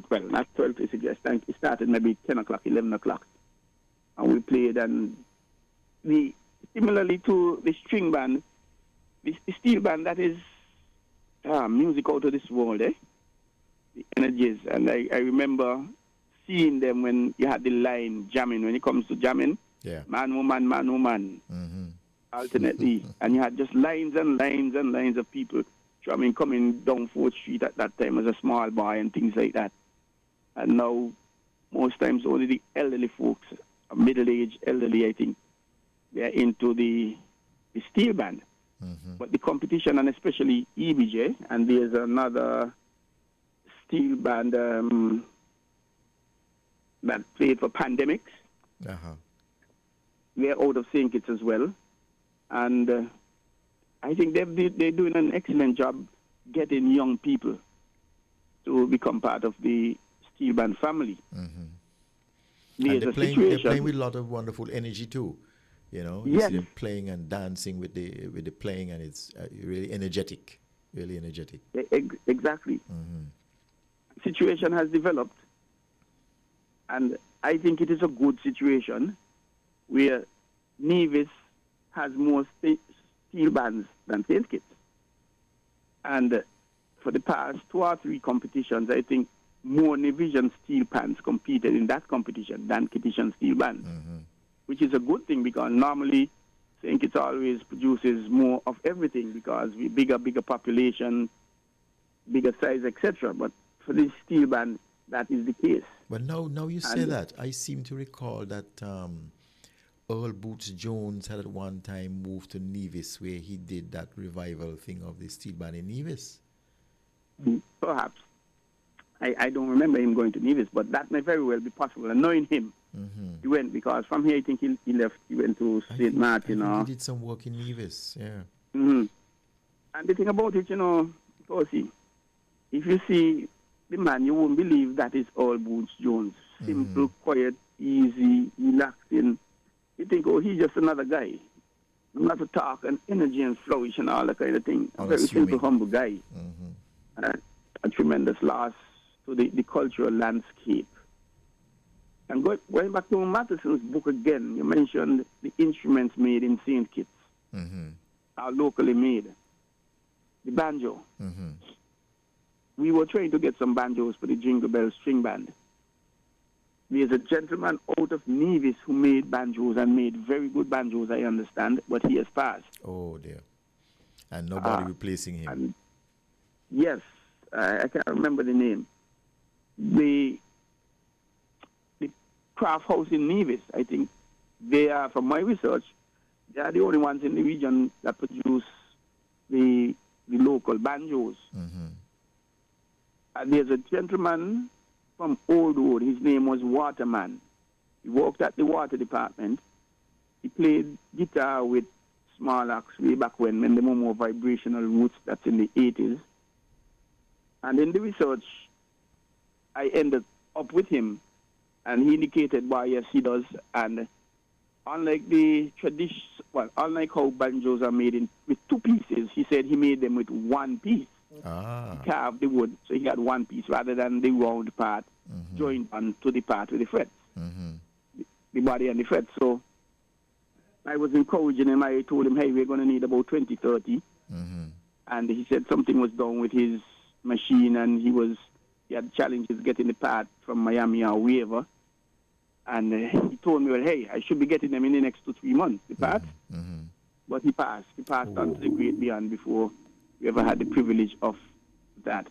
Well, not 12-6 guests. It started maybe 10 o'clock, 11 o'clock. And we played, and similarly to the string band, the steel band, that is music out of this world, eh? The energies. And I remember seeing them when you had the line jamming, when it comes to jamming. Yeah. Man, woman. Alternately. And you had just lines and lines and lines of people drumming coming down 4th Street at that time as a small boy and things like that. And now, most times, only the elderly folks, middle-aged elderly, I think, they're into the steel band. But the competition, and especially EBJ, and there's another steel band that played for Pandemics. They're out of St. Kitts as well. And I think they're doing an excellent job getting young people to become part of the steel band family. And they're playing with a lot of wonderful energy too. You know, you see them playing and dancing with the playing, and it's really energetic. Exactly. Situation has developed, and I think it is a good situation where Nevis has more steel bands than St. Kitts. And for the past 2 or 3 competitions, I think more Nevision steel bands competed in that competition than Kittitian steel bands, which is a good thing, because normally St. Kitts always produces more of everything because we bigger population, bigger size, etc. But for this steel band, that is the case. But now you say that, I seem to recall that Earl Boots Jones had at one time moved to Nevis, where he did that revival thing of the steel band in Nevis. Perhaps. I don't remember him going to Nevis, but that may very well be possible. And knowing him, he went, because from here I think he left. He went to St. Martin. He did some work in Nevis, yeah. And the thing about it, Percy, if you see the man, you won't believe that is Earl Boots Jones. Simple, quiet, easy, relaxing. You think, he's just another guy. Not to talk and energy and flourish and all that kind of thing. A very simple, humble guy. A tremendous loss to the cultural landscape. And going back to Mattheson's book again, you mentioned the instruments made in St. Kitts, are locally made. The banjo. We were trying to get some banjos for the Jingle Bell String Band. There's a gentleman out of Nevis who made banjos and made very good banjos, I understand, but he has passed. Oh, dear. And nobody replacing him. And yes, I can't remember the name. The craft house in Nevis, I think, they are, from my research, they are the only ones in the region that produce the local banjos. And there's a gentleman from Old Road. His name was Waterman. He worked at the water department. He played guitar with Small Axe way back when they were more vibrational roots. That's in the 80s. And in the research, I ended up with him, and he indicated why, yes, he does. And unlike the tradition, unlike how banjos are made with two pieces, he said he made them with one piece. He carved the wood, so he had one piece rather than the round part joined onto the part with the frets, the body and the frets. So I was encouraging him. I told him, hey, we're going to need about 20, 30. And he said something was done with his machine, and he had challenges getting the part from Miami or wherever. And he told me, well, hey, I should be getting them in the next 2-3 months, the parts. But he passed. He passed on to the great beyond before we ever had the privilege of that.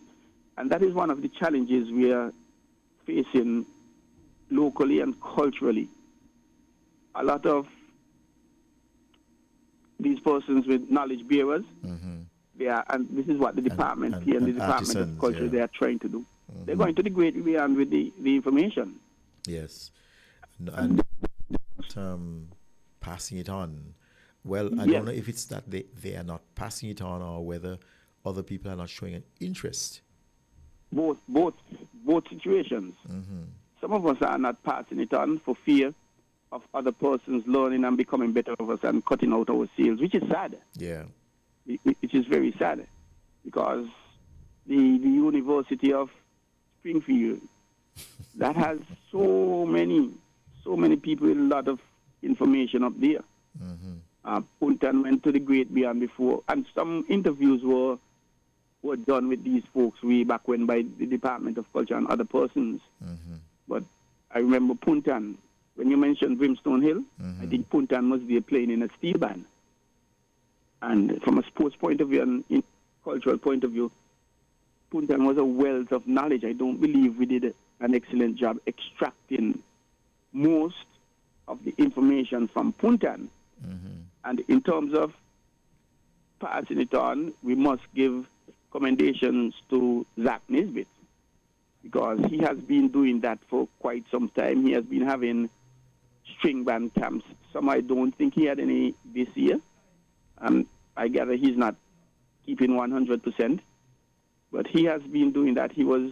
And that is one of the challenges we are facing locally and culturally. A lot of these persons with knowledge bearers, they are, and this is what the department here and the Department of Culture, they are trying to do. They're going to the great beyond with the information. Yes. And passing it on. Well, I don't know if it's that they are not passing it on or whether other people are not showing an interest. Both situations. Some of us are not passing it on for fear of other persons learning and becoming better of us and cutting out our sales, which is sad. Yeah. Which is very sad, because the University of Springfield, that has so many people with a lot of information up there. Puntan went to the great beyond before, and some interviews were done with these folks way back when by the Department of Culture and other persons. But I remember Puntan, when you mentioned Brimstone Hill, I think Puntan was there playing in a steel band. And from a sports point of view and in cultural point of view, Puntan was a wealth of knowledge. I don't believe we did an excellent job extracting most of the information from Puntan. And in terms of passing it on, we must give commendations to Zach Nisbet, because he has been doing that for quite some time. He has been having string band camps. Some I don't think he had any this year. I gather he's not keeping 100%, but he has been doing that. He was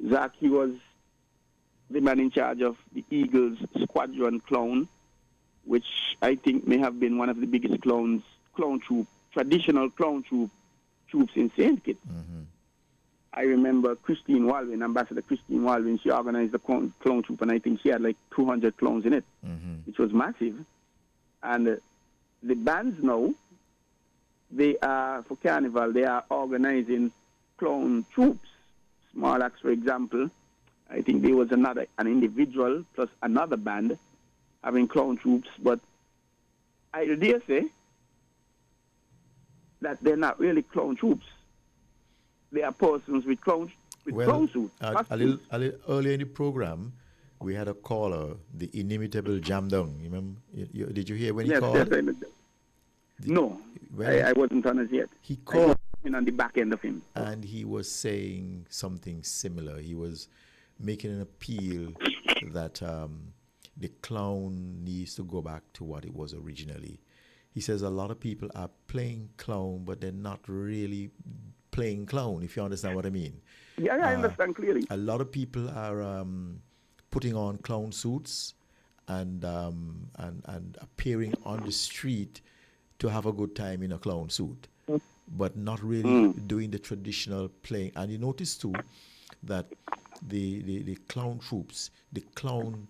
the man in charge of the Eagles Squadron Clown, which I think may have been one of the biggest traditional clown troops in St. Kitts. I remember Christine Walwyn, Ambassador Christine Walwyn, she organized the clown troop, and I think she had like 200 clowns in it, which was massive. And the bands now, they are, for Carnival, they are organizing clown troops. Small Axe, for example, I think there was an individual plus another band having clown troops, but I dare say that they're not really clown troops. They are persons with clown suits. A little earlier in the program, we had a caller, the inimitable Jamdong. You remember? Did you hear when he called? No, I wasn't on it yet. He called on the back end of him, and he was saying something similar. He was making an appeal that the clown needs to go back to what it was originally. He says a lot of people are playing clown, but they're not really playing clown, if you understand what I mean. Yeah, I understand clearly. A lot of people are putting on clown suits and appearing on the street to have a good time in a clown suit, but not really doing the traditional playing. And you notice too that the clown troops, the clown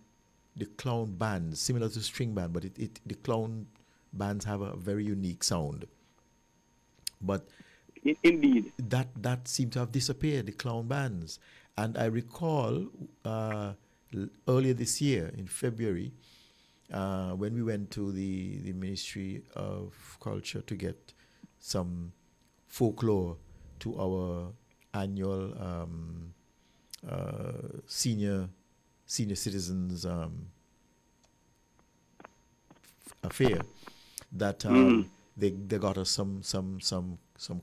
bands, similar to string band, but the clown bands have a very unique sound. But indeed, that seemed to have disappeared, the clown bands. And I recall earlier this year in February, when we went to the Ministry of Culture to get some folklore to our annual senior citizens affair, that they got us some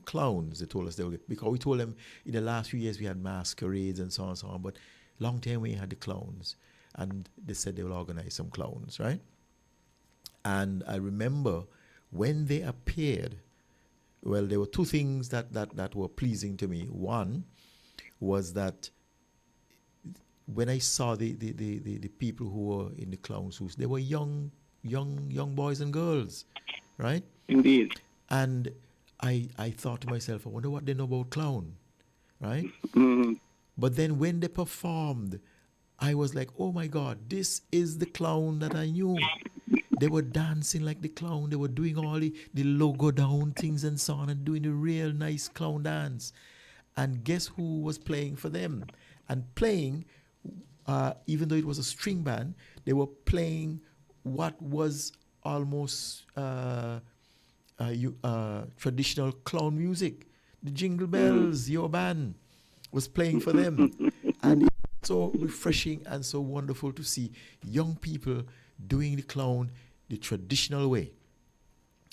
clowns. They told us they were, because we told them in the last few years we had masquerades and so on and so on, but long time we had the clowns, and they said they will organize some clowns, right? And I remember when they appeared, well, there were two things that were pleasing to me. One was that when I saw the people who were in the clown suits, they were young boys and girls, right? Indeed. And I thought to myself, I wonder what they know about clown, right? Mm-hmm. But then when they performed, I was like, oh my God, this is the clown that I knew. They were dancing like the clown. They were doing all the logo down things and so on and doing a real nice clown dance. And guess who was playing for them? And playing, even though it was a string band, they were playing what was almost traditional clown music. The Jingle Bells, your band was playing for them. And it's so refreshing and so wonderful to see young people doing the clown the traditional way,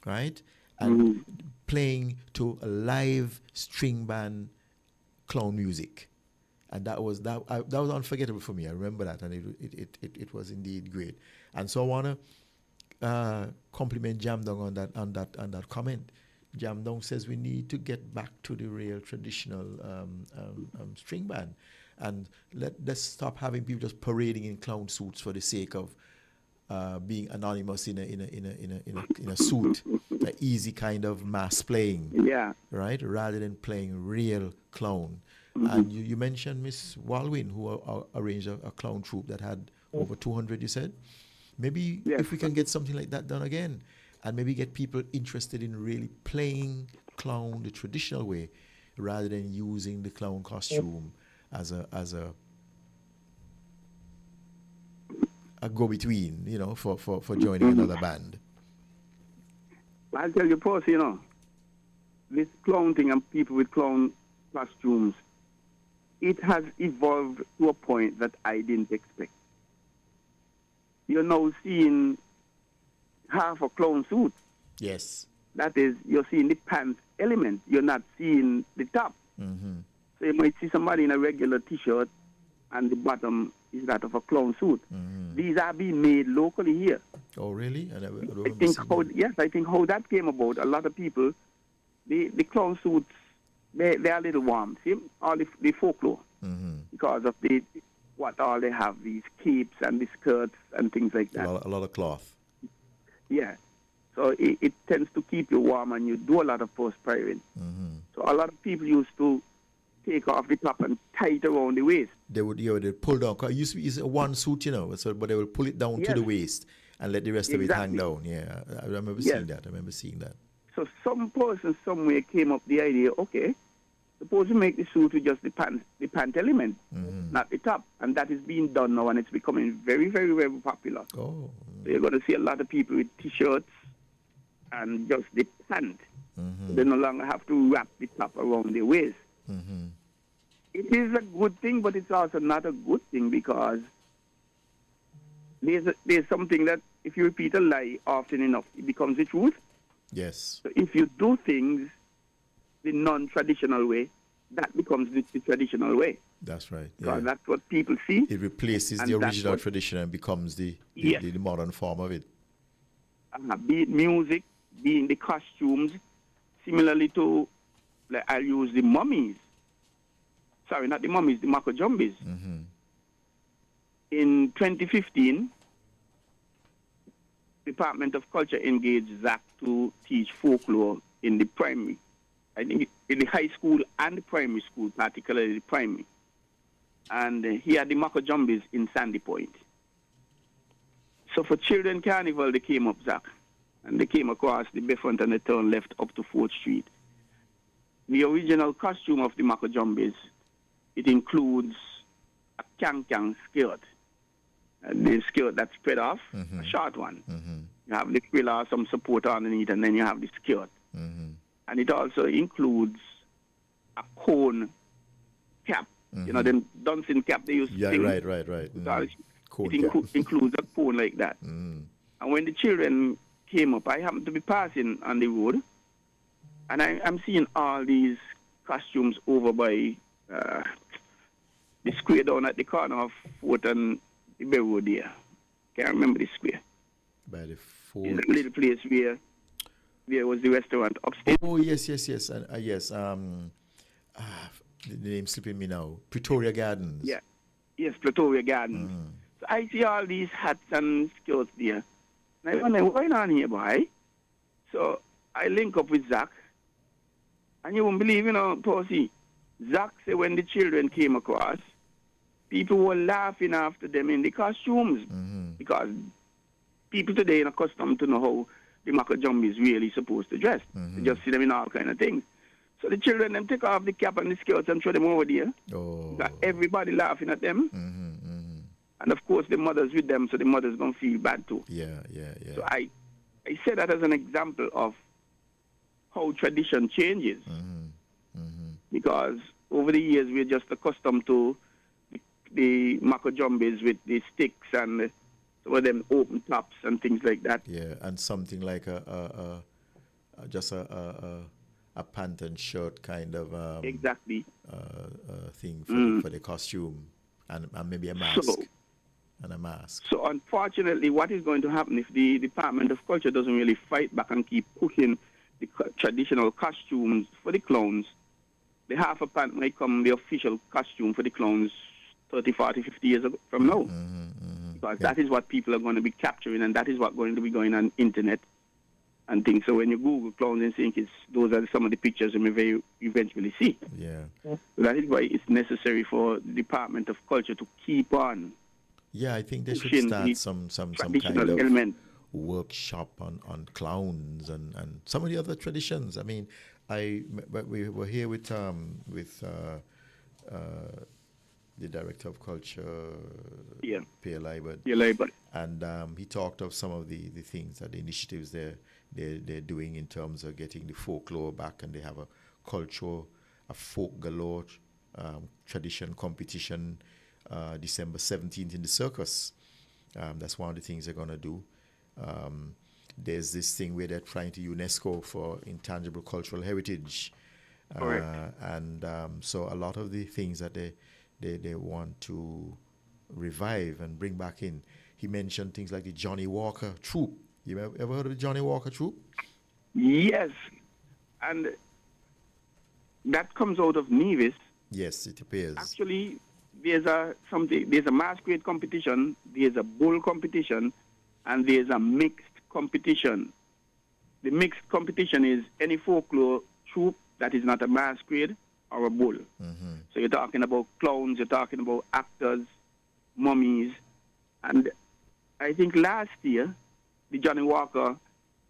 right? And playing to a live string band clown music. And that was unforgettable for me. I remember that, and it was indeed great. And so I want to compliment Jamdong on that comment. Jamdong says we need to get back to the real traditional string band, and let's stop having people just parading in clown suits for the sake of being anonymous in a suit, the easy kind of mass playing, right? Rather than playing real clown. And you mentioned Miss Walwyn, who arranged a clown troupe that had over 200, you said? Maybe if we can get something like that done again, and maybe get people interested in really playing clown the traditional way, rather than using the clown costume as a go-between, for joining another band. I'll tell you, Paul, this clown thing and people with clown costumes, it has evolved to a point that I didn't expect. You're now seeing half a clown suit. Yes. That is, you're seeing the pants element. You're not seeing the top. Mm-hmm. So you might see somebody in a regular T-shirt and the bottom is that of a clown suit. Mm-hmm. These are being made locally here. Oh, really? I think how that came about, a lot of people, the clown suits, they are a little warm. See, all the folklore, because of what all they have, these capes and the skirts and things like that. A lot of cloth. Yeah. So it tends to keep you warm, and you do a lot of perspiring. Mm-hmm. So a lot of people used to take off the top and tie it around the waist. They would pull down. Cause it used to be one suit, but they will pull it down to the waist and let the rest of it hang down. Yeah, I remember seeing that. So some person somewhere came up with the idea, okay, suppose you make the suit with just the pant element, not the top. And that is being done now, and it's becoming very, very, very popular. Oh. So you're going to see a lot of people with T-shirts and just the pant. They no longer have to wrap the top around their waist. It is a good thing, but it's also not a good thing, because there's something that if you repeat a lie often enough, it becomes the truth. Yes. So if you do things the non-traditional way, that becomes the traditional way. That's right. Because that's what people see. It replaces the original tradition and becomes the modern form of it. Be it music, be in the costumes, similarly to, I'll use the mummies. Sorry, not the mummies, the Makojumbis. In 2015, Department of Culture engaged Zach to teach folklore in the primary. I think in the high school and the primary school, particularly the primary. And he had the Makojumbis in Sandy Point. So for Children Carnival, they came up, Zach, and they came across the Bayfront and they turned left up to 4th Street. The original costume of the Makojumbis, it includes a kang skirt. The skirt that's spread off, a short one. You have the quilla, some support underneath, and then you have the skirt. And it also includes a cone cap. Them dancing cap they use to sing. Right. It includes a cone like that. And when the children came up, I happened to be passing on the road, and I'm seeing all these costumes over by the square down at the corner of 4th and the Bay Road there. Can't remember the square. By the 4th. It's a little place where there was the restaurant upstairs. Oh, yes. Yes. The name slipping me now. Pretoria Gardens. Yeah. Yes, Pretoria Gardens. So I see all these hats and skirts there. And I wonder, what's going on here, boy? So I link up with Zach. And you won't believe, Posey. Zach said when the children came across, people were laughing after them in the costumes. Because people today are accustomed to know how the Makajumbi is really supposed to dress. They just see them in all kind of things. So the children, them take off the cap and the skirts and throw them over there. Got everybody laughing at them. And of course the mothers with them, so the mothers going to feel bad too. Yeah. So I say that as an example of how tradition changes. Because over the years we're just accustomed to the Makajumbis with the sticks and some of them open tops and things like that. Yeah, and something like just a pant and shirt kind of exactly thing for the costume and maybe a mask. So unfortunately, what is going to happen if the Department of Culture doesn't really fight back and keep pushing the traditional costumes for the clowns? The half a pant might come the official costume for the clowns 30, 40, 50 years from now. Because that is what people are going to be capturing, and that is what's going to be going on internet and things. So when you Google clowns and think those are some of the pictures you may eventually see. Yeah. So that is why it's necessary for the Department of Culture to keep on. Yeah, I think they should start some kind of element. Workshop on clowns and some of the other traditions. I mean, we were here with the director of culture, Pierre Liebert, and he talked of some of the things that the initiatives they're doing in terms of getting the folklore back, and they have a folk galore tradition competition December 17th in the circus. That's one of the things they're going to do. There's this thing where they're trying to UNESCO for intangible cultural heritage. And so a lot of the things that they want to revive and bring back in. He mentioned things like the Johnny Walker troupe. You ever heard of the Johnny Walker troupe? Yes. And that comes out of Nevis. Yes, it appears. Actually, there's a masquerade competition, there's a bull competition, and there's a mixed competition. The mixed competition is any folklore troupe that is not a masquerade or a bull. So you're talking about clowns, you're talking about actors, mummies, and I think last year the Johnny Walker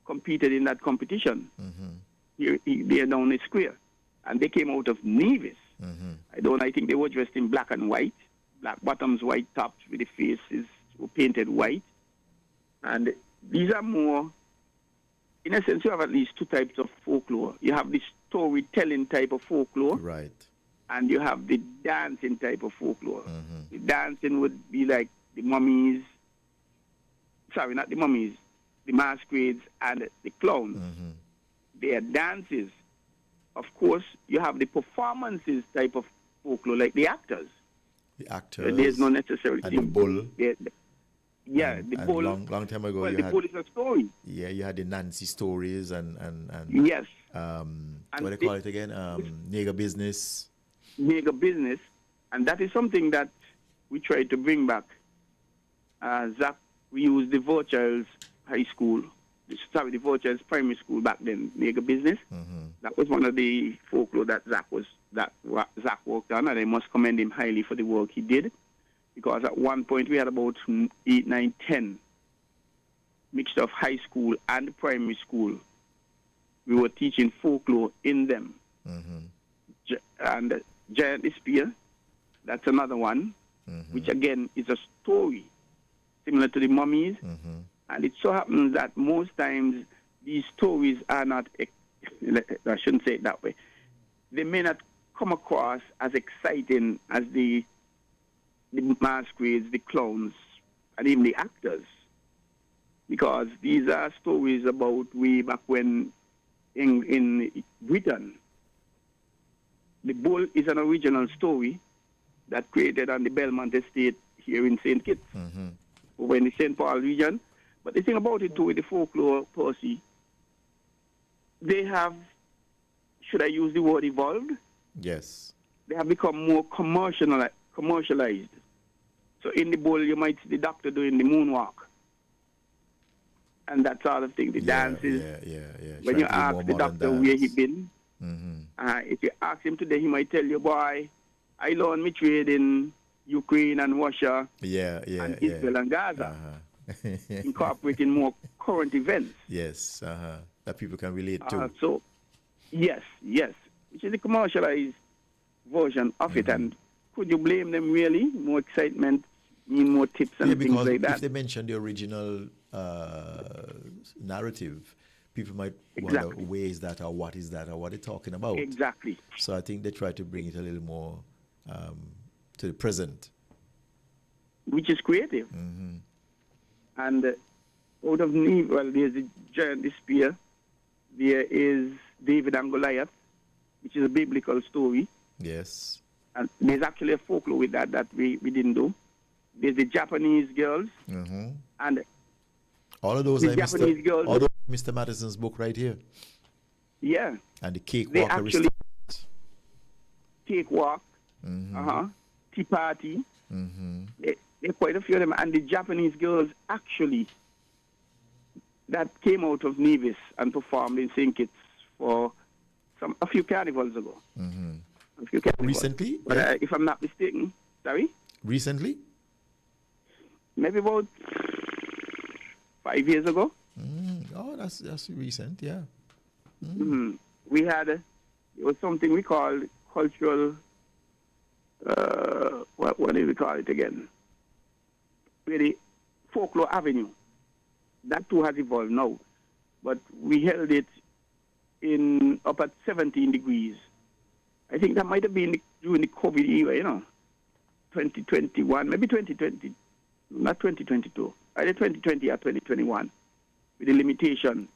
competed in that competition. They're down the square, and they came out of Nevis. I think they were dressed in black and white, black bottoms, white tops with the faces painted white. And these are more, in a sense, you have at least two types of folklore. You have the storytelling type of folklore. Right. And you have the dancing type of folklore. The dancing would be like the mummies, sorry, not the mummies, the masquerades and the clowns. They are dances. Of course, you have the performances type of folklore, like the actors. The actors. There's no necessarily and the bull. The bull. Long time ago, the bull is a story. Yeah, you had the Nancy stories and yes. What do they call it again? Nigger business. Nigger business, and that is something that we try to bring back. Zach, we used the Vorchild's high school. Sorry, the Vorchild's primary school back then. Nigger business. That was one of the folklore that Zach worked on, and I must commend him highly for the work he did. Because at one point we had about 8, 9, 10 mixture of high school and primary school. We were teaching folklore in them. And Giant Despair, that's another one, which again is a story similar to the mummies. And it so happens that most times these stories are not, I shouldn't say it that way, they may not come across as exciting as the masquerades, the clowns, and even the actors. Because these are stories about way back when in Britain. The bull is an original story that created on the Belmont estate here in St. Kitts, over in the St. Paul region. But the thing about it too with the folklore, Percy, they have, should I use the word evolved? Yes. They have become more commercialized. So in the bowl, you might see the doctor doing the moonwalk. And that sort of thing, the dances. When you ask the doctor where he been, if you ask him today, he might tell you, boy, I learned my trade in Ukraine and Russia and Israel and Gaza, incorporating more current events. Yes, that people can relate to. So, yes, which is the commercialized version of it. And could you blame them really? More excitement, more tips and things like that. If they mention the original narrative, people might wonder where is that or what is that or what they're talking about. Exactly. So I think they try to bring it a little more to the present. Which is creative. And out of Nevis, well, there's the giant despair. There is David and Goliath, which is a biblical story. Yes. And there's actually a folklore with that we didn't do. There's the Japanese girls. And all of those are Mr. Madison's book right here. Yeah. And the cakewalk. Cakewalk. Tea party. There are quite a few of them. And the Japanese girls actually that came out of Nevis and performed in St. Kitts for a few carnivals ago. Recently? But if I'm not mistaken, sorry? Recently? Maybe about 5 years ago. Oh, that's recent, yeah. We had, it was something we called cultural, what did we call it again? Really, Folklore Avenue. That too has evolved now. But we held it up at 17 degrees. I think that might have been during the COVID era, 2021, maybe 2020, not 2022, either 2020 or 2021, with the limitation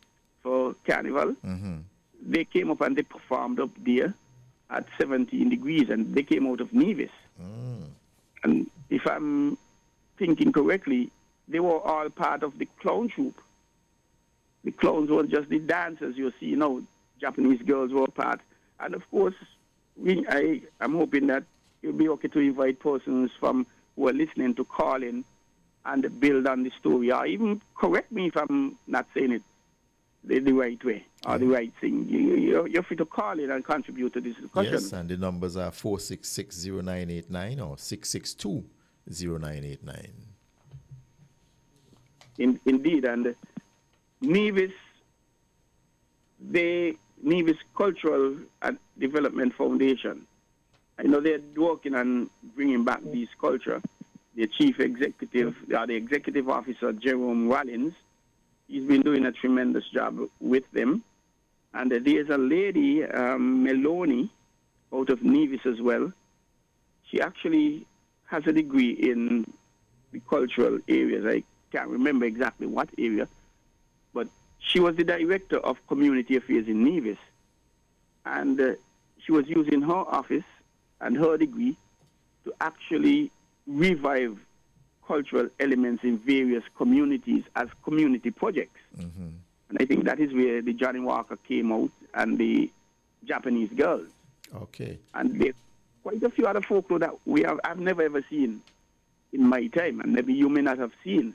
for Carnival. They came up and they performed up there at 17 degrees, and they came out of Nevis. And if I'm thinking correctly, they were all part of the clown troupe. The clowns were just the dancers you see now. Japanese girls were part. And of course, I'm hoping that it'll be okay to invite persons who are listening to call in and build on the story, or even correct me if I'm not saying it the right way or the right thing. You're free to call in and contribute to this discussion. Yes, and the numbers are 4660989 or 6620989. Indeed, and Nevis Cultural and Development Foundation, I know they're working on bringing back this culture. The chief executive, the executive officer, Jerome Rollins, he's been doing a tremendous job with them. And there's a lady, Meloni, out of Nevis as well. She actually has a degree in the cultural areas. I can't remember exactly what area, but she was the director of community affairs in Nevis. And she was using her office and her degree to actually revive cultural elements in various communities as community projects. And I think that is where the Johnny Walker came out and the Japanese girls. Okay. And there's quite a few other folklore that I've never ever seen in my time, and maybe you may not have seen,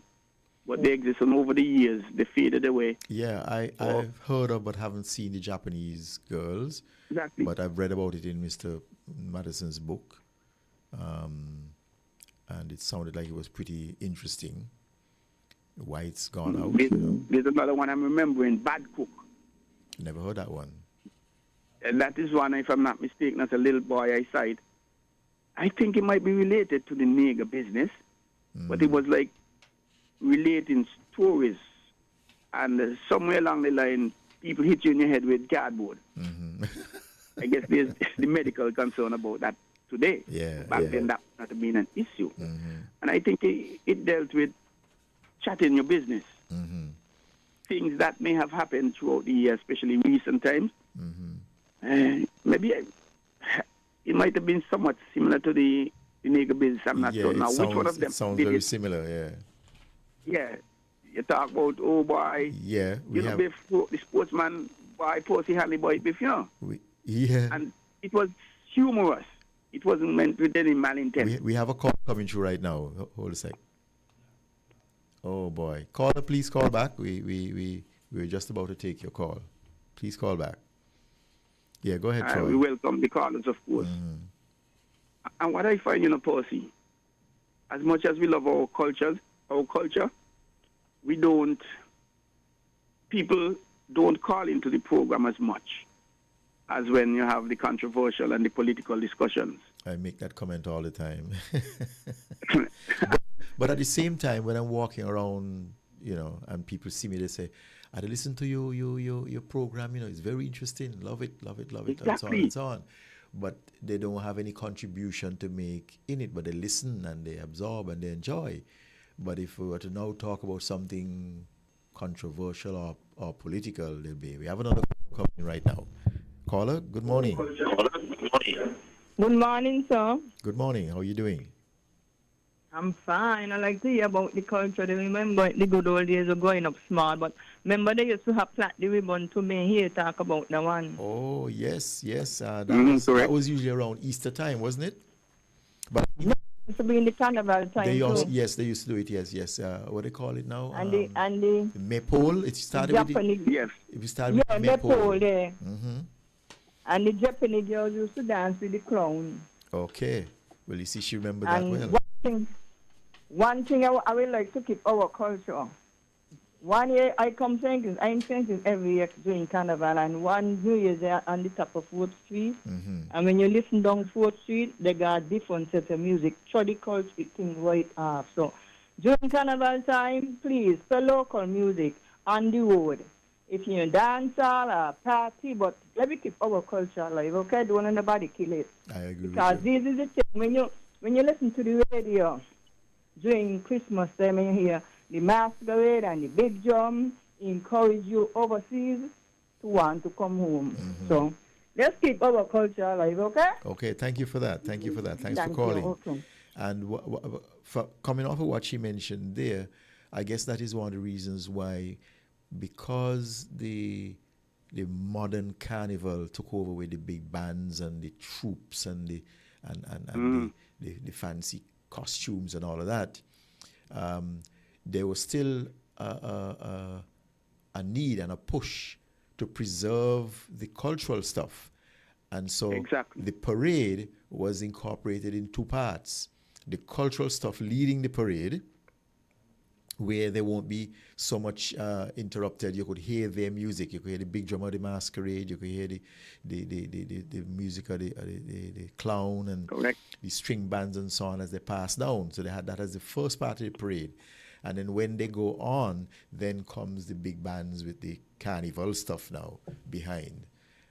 but they exist, and over the years they faded away. Yeah, I've heard of but haven't seen the Japanese girls. Exactly. But I've read about it in Mr. Madison's book. And it sounded like it was pretty interesting. Why it's gone out. There's another one I'm remembering, Bad Cook. Never heard that one. And that is one, if I'm not mistaken, as a little boy I cite. I think it might be related to the nigger business, but it was like relating stories. And somewhere along the line, people hit you in your head with cardboard. I guess there's the medical concern about that today. Back then, that would not have been an issue. And I think it dealt with chatting your business. Things that may have happened throughout the year, especially recent times. Maybe it might have been somewhat similar to the nigger business. I'm not sure now. Which one of them? It sounds very similar, Yeah. You talk about, oh boy. Yeah. The sportsman boy, Posey Hanley boy, before. Yeah. And it was humorous. It wasn't meant with any malintent. We have a call coming through right now. Hold a sec. Oh boy. Caller, please call back. We were just about to take your call. Please call back. Yeah, go ahead, Troy. We welcome the callers, of course. Mm-hmm. And what I find in a Posey, as much as we love our culture, people don't call into the program as much as when you have the controversial and the political discussions. I make that comment all the time. But at the same time, when I'm walking around, and people see me, they say, I listen to your program, it's very interesting, love it, exactly. and so on and so on. But they don't have any contribution to make in it, but they listen and they absorb and they enjoy. But if we were to now talk about something controversial or political, we have another call coming right now. Caller, good morning. Good morning, sir. Good morning. How are you doing? I'm fine. I like to hear about the culture. I remember the good old days of growing up small, but remember they used to have Plat the Ribbon to me here talk about the one. Oh, yes. That was usually around Easter time, wasn't it? But no, it used to be in the carnival time too. Yes, they used to do it, yes. What do they call it now? And the Maypole. It started Japanese, with yes. It started with Maypole. Yeah. Mm-hmm. And the Japanese girls used to dance with the clown. Okay. Well, you see, she remembered that well. One thing I would like to keep our culture. One year I'm thinking every year during Carnival, and one New Year's there on the top of 4th Street. Mm-hmm. And when you listen down 4th Street, they got different sets of music. The culture thing right off. So during Carnival time, please play local music on the road. If you're in dance hall or party, but let me keep our culture alive, okay? Don't let nobody kill it. I agree. Because this is the thing. When you listen to the radio during Christmas time, and you hear the masquerade and the big drum, encourage you overseas to want to come home. Mm-hmm. So let's keep our culture alive, okay? Okay, thank you for that. Thanks for calling. Okay. And for coming off of what she mentioned there, I guess that is one of the reasons why, because the modern carnival took over with the big bands and the troops and the fancy costumes and all of that, there was still a need and a push to preserve the cultural stuff. And so exactly. The parade was incorporated in two parts. The cultural stuff leading the parade, where there won't be so much interrupted. You could hear their music. You could hear the big drum of the masquerade. You could hear the music of the clown and correct. The string bands and so on as they pass down. So they had that as the first part of the parade. And then when they go on, then comes the big bands with the carnival stuff now behind.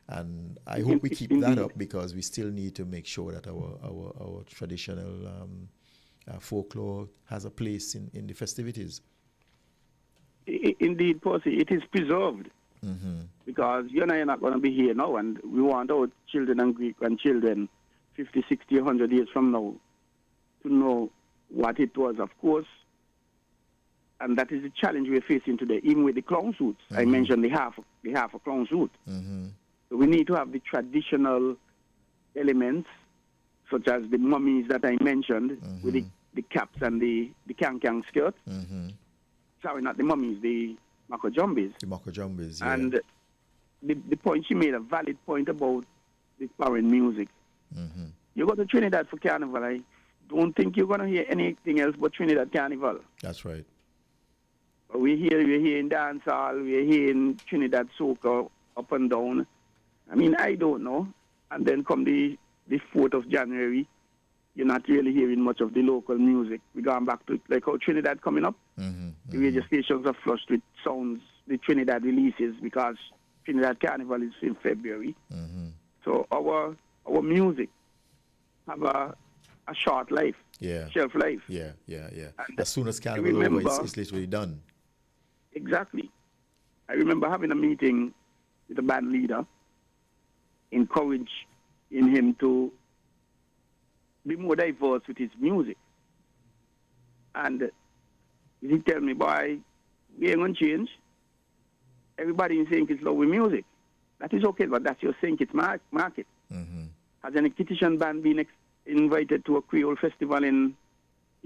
And I hope we keep that up, because we still need to make sure that our traditional folklore has a place in the festivities. Indeed, Posey, it is preserved. Mm-hmm. Because you're not going to be here now, and we want our children and great-grandchildren 50, 60, 100 years from now to know what it was, of course. And that is the challenge we're facing today, even with the clown suits. Mm-hmm. I mentioned the half a clown suit. Mm-hmm. So we need to have the traditional elements, such as the mummies that I mentioned, mm-hmm. with the caps and the can-can skirt. Mm-hmm. Sorry, not the mummies, the Makojumbis. The Makojumbis, yeah. And the point, she made a valid point about the foreign music. Mm-hmm. You go to Trinidad for Carnival, I don't think you're going to hear anything else but Trinidad Carnival. That's right. We're here in dancehall, we're here in Trinidad soca, up and down. I mean, I don't know. And then come the 4th of January, you're not really hearing much of the local music. We're going back to like how Trinidad coming up. Mm-hmm. The radio stations are flushed with sounds, the Trinidad releases, because Trinidad Carnival is in February. Mm-hmm. So our have a short life, shelf life. Yeah. As soon as Carnival over, it's literally done. Exactly. I remember having a meeting with the band leader, encourage in him to be more diverse with his music. And he tell me, boy, we ain't going to change. Everybody in sync is love with music. That is okay, but that's your St. Kitts market. Has any Kittitian band been invited to a Creole festival in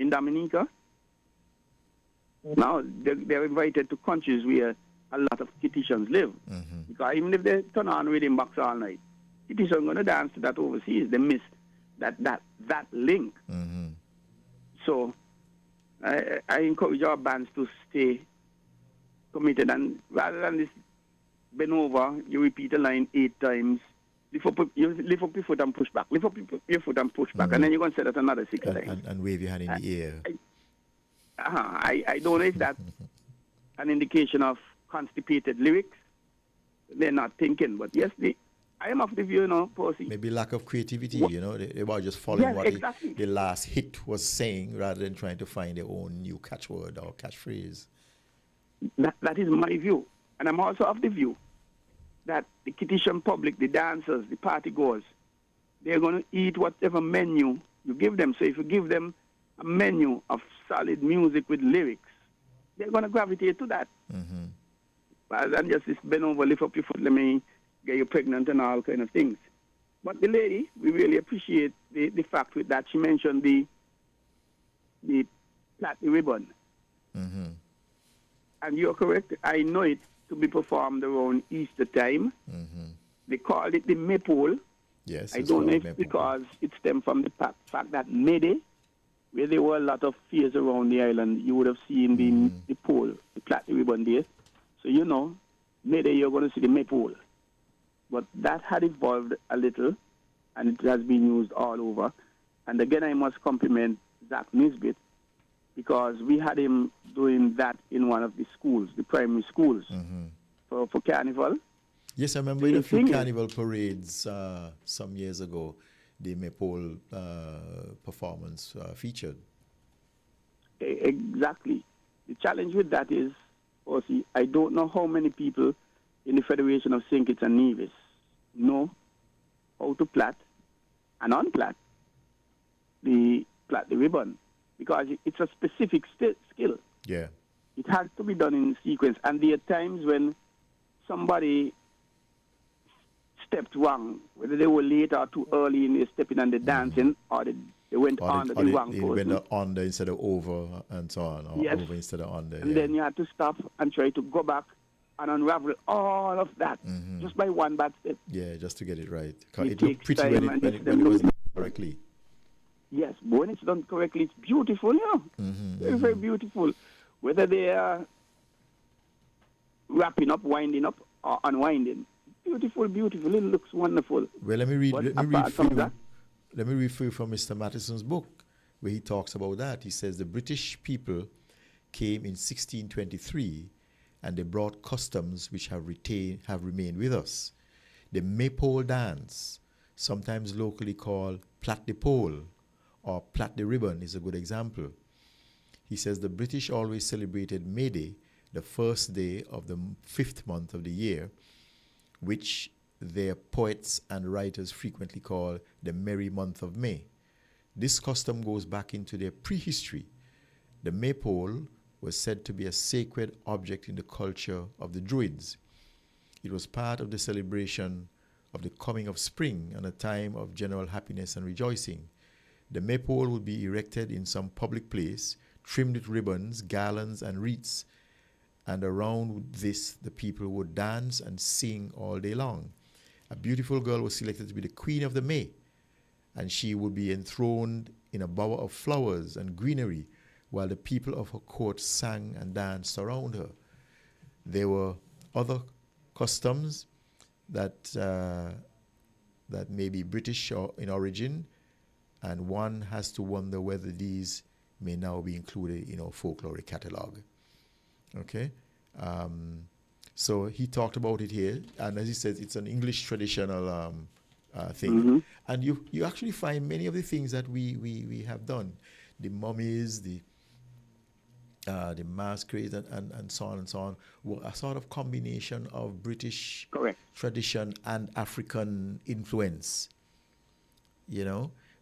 Dominica? Now, they're invited to countries where a lot of Kittitians live. Because even if they turn on rhythm box all night, Kittitians are going to dance to that overseas. They miss that link. So I encourage our bands to stay committed, and rather than this bend over, you repeat a line 8 times. Lift up your foot and push back. Lift up your foot and push back, and then you're going to say that another 6 times. And wave your hand in the air. I don't know if that's an indication of constipated lyrics. They're not thinking, but yes, I am of the view, Percy. Maybe lack of creativity, they were just following what the last hit was saying rather than trying to find their own new catchword or catchphrase. That is my view. And I'm also of the view that the Kittitian public, the dancers, the partygoers, they're going to eat whatever menu you give them. So if you give them a menu of solid music with lyrics, they're going to gravitate to that. Rather than just this bend over, lift up your foot, let me get you pregnant and all kind of things. But the lady, we really appreciate the fact with that she mentioned the plait the ribbon. And you're correct. I know it to be performed around Easter time. They call it the maypole. Yes. I don't know if because it stemmed from the fact that Mayday, where there were a lot of fairs around the island, you would have seen the pole, the plait the ribbon there. So Mayday you're going to see the maypole. But that had evolved a little, and it has been used all over. And again, I must compliment Zach Nisbet, because we had him doing that in one of the schools, the primary schools, for Carnival. Yes, I remember in a few Carnival parades some years ago, the maypole performance featured. Exactly. The challenge with that is, I don't know how many people in the Federation of St. Kitts and Nevis know how to plait and unplait the ribbon, because it's a specific skill. Yeah. It has to be done in sequence. And there are times when somebody stepped wrong, whether they were late or too early in their stepping and the dancing, or they went under the wrong person. They went under instead of over and so on, or over instead of under. And then you had to stop and try to go back and unravel all of that just by one bad step. Yeah, just to get it right. It looked pretty when it was done correctly. Yes, but when it's done correctly, it's beautiful, very, very beautiful. Whether they are wrapping up, winding up, or unwinding. Beautiful, beautiful. It looks wonderful. Well, let me read for you from Mr. Mattison's book, where he talks about that. He says the British people came in 1623, and they brought customs which have remained with us. The maypole dance, sometimes locally called plait the pole or plait the ribbon, is a good example. He says the British always celebrated May Day, the first day of the 5th month of the year, which their poets and writers frequently call the merry month of May. This custom goes back into their prehistory. The maypole was said to be a sacred object in the culture of the Druids. It was part of the celebration of the coming of spring and a time of general happiness and rejoicing. The maypole would be erected in some public place, trimmed with ribbons, garlands, and wreaths, and around this the people would dance and sing all day long. A beautiful girl was selected to be the Queen of the May, and she would be enthroned in a bower of flowers and greenery while the people of her court sang and danced around her. There were other customs that may be British in origin, and one has to wonder whether these may now be included in our folkloric catalogue. Okay? So he talked about it here, and as he says, it's an English traditional thing. And you actually find many of the things that we have done. The mummies, the masquerades, and so on, were a sort of combination of British tradition and African influence.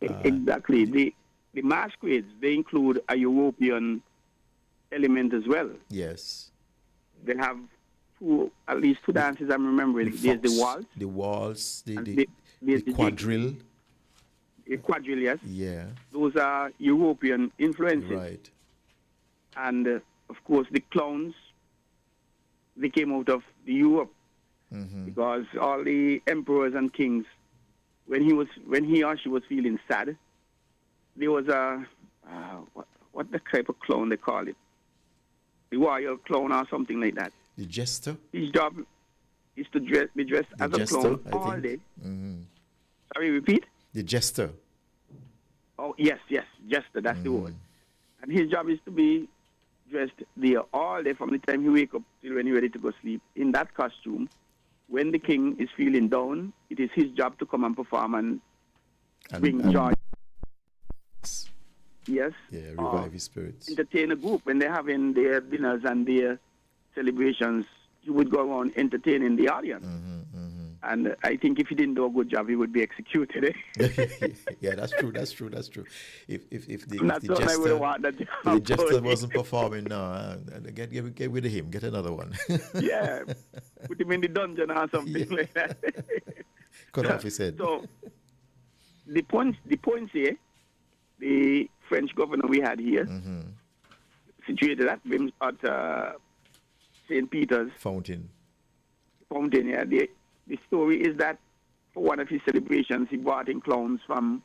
Exactly. The masquerades, they include a European element as well. Yes. They have at least two dances I'm remembering. There's the waltz. The waltz, the quadrille. The quadrille, yes. Yeah. Those are European influences. Right. And, of course, the clowns, they came out of Europe. Because all the emperors and kings, when he or she was feeling sad, there was a, what the type of clown they call it? The royal clown or something like that. The jester? His job is to be dressed as a clown all day. Sorry, repeat? The jester. Oh, yes, jester, that's the word. And his job is to be dressed there all day from the time he wake up till when he's ready to go sleep in that costume. When the king is feeling down, it is his job to come and perform and bring joy. Yes. Yeah, revive his spirits. Entertain a group. When they're having their dinners and their celebrations, he would go around entertaining the audience. And I think if he didn't do a good job, he would be executed. Yeah, that's true. If the jester wasn't performing, no, get rid of him. Get another one. Yeah, put him in the dungeon or something like that. Cut off his head. So the point here, the French governor we had here, situated at St. Peter's Fountain. Yeah. The story is that for one of his celebrations, he brought in clowns from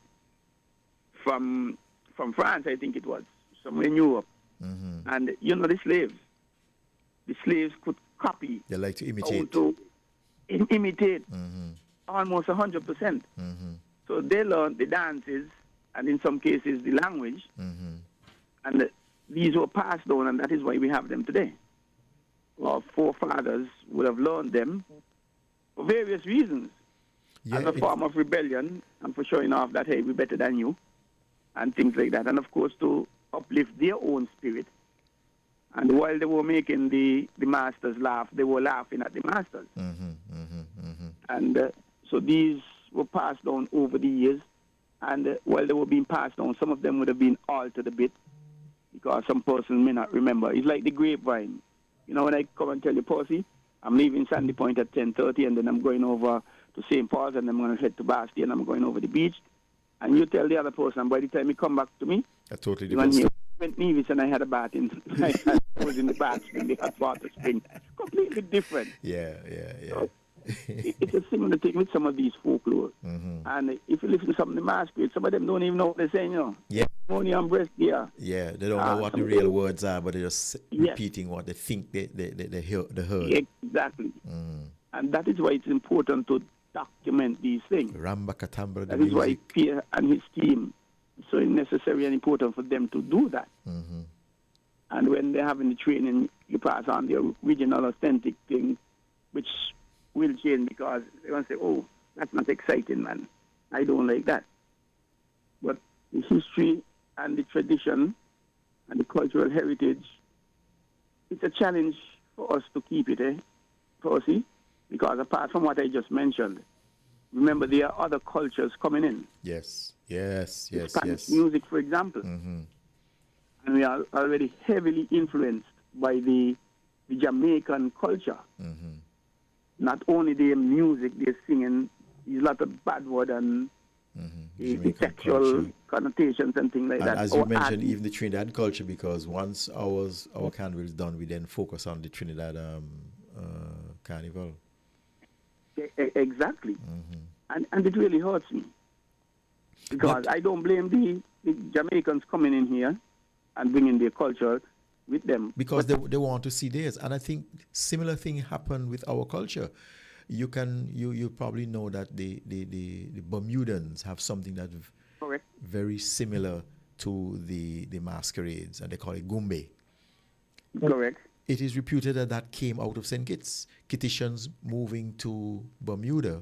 France, I think it was, somewhere in Europe. And, the slaves could copy. They like to imitate. Imitate almost 100%. So they learned the dances and in some cases the language. And these were passed down, and that is why we have them today. Our forefathers would have learned them for various reasons. As a form of rebellion and for showing off that, hey, we're better than you and things like that. And, of course, to uplift their own spirit. And while they were making the masters laugh, they were laughing at the masters. And so these were passed down over the years. And while they were being passed down, some of them would have been altered a bit because some person may not remember. It's like the grapevine. When I come and tell you, Percy, I'm leaving Sandy Point at 10:30, and then I'm going over to St. Paul's, and I'm going to head to Basti, and I'm going over the beach. And you tell the other person, by the time you come back to me, a totally different story. I went Nevis, and I had a bath I was in the bath spring, the hot water spring. Completely different. Yeah. So, it's a similar thing with some of these folklore. And if you listen to some of the masquerade, some of them don't even know what they're saying, Yeah. Only on breast, yeah. Yeah, they don't know what the real words are, but they're just repeating what they think they heard. Exactly. And that is why it's important to document these things. Ramba Katambra, that is why Pierre and his team, it's so necessary and important for them to do that. And when they're having the training, you pass on the original, authentic thing, which will change because they're going to say, oh, that's not exciting, man. I don't like that. But the history and the tradition and the cultural heritage, it's a challenge for us to keep it, Percy, because apart from what I just mentioned, remember there are other cultures coming in. Yes. Spanish music, for example. And we are already heavily influenced by the Jamaican culture. Not only their music, they're singing a lot of bad word and the sexual connotations and things like that. As you mentioned, even the Trinidad culture, because once our carnival is done, we then focus on the Trinidad carnival. Exactly. And it really hurts me. Because I don't blame the Jamaicans coming in here and bringing their culture with them. Because they want to see theirs. And I think similar thing happened with our culture. You probably know that the Bermudans have something that very similar to the masquerades, and they call it Gumbe. Correct. It is reputed that came out of St. Kitts. Kittitians moving to Bermuda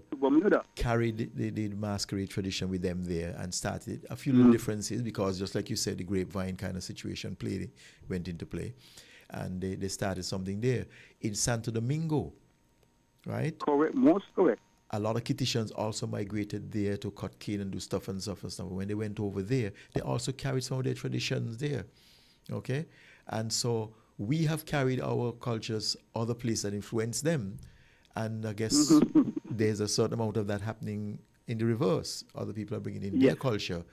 carried the masquerade tradition with them there and started a few little differences because, just like you said, the grapevine kind of situation went into play. And they started something there. In Santo Domingo, right? Correct, most correct. A lot of Kittitians also migrated there to cut cane and do stuff. When they went over there, they also carried some of their traditions there. Okay? And so we have carried our cultures other places that influence them. And I guess there's a certain amount of that happening in the reverse. Other people are bringing in their culture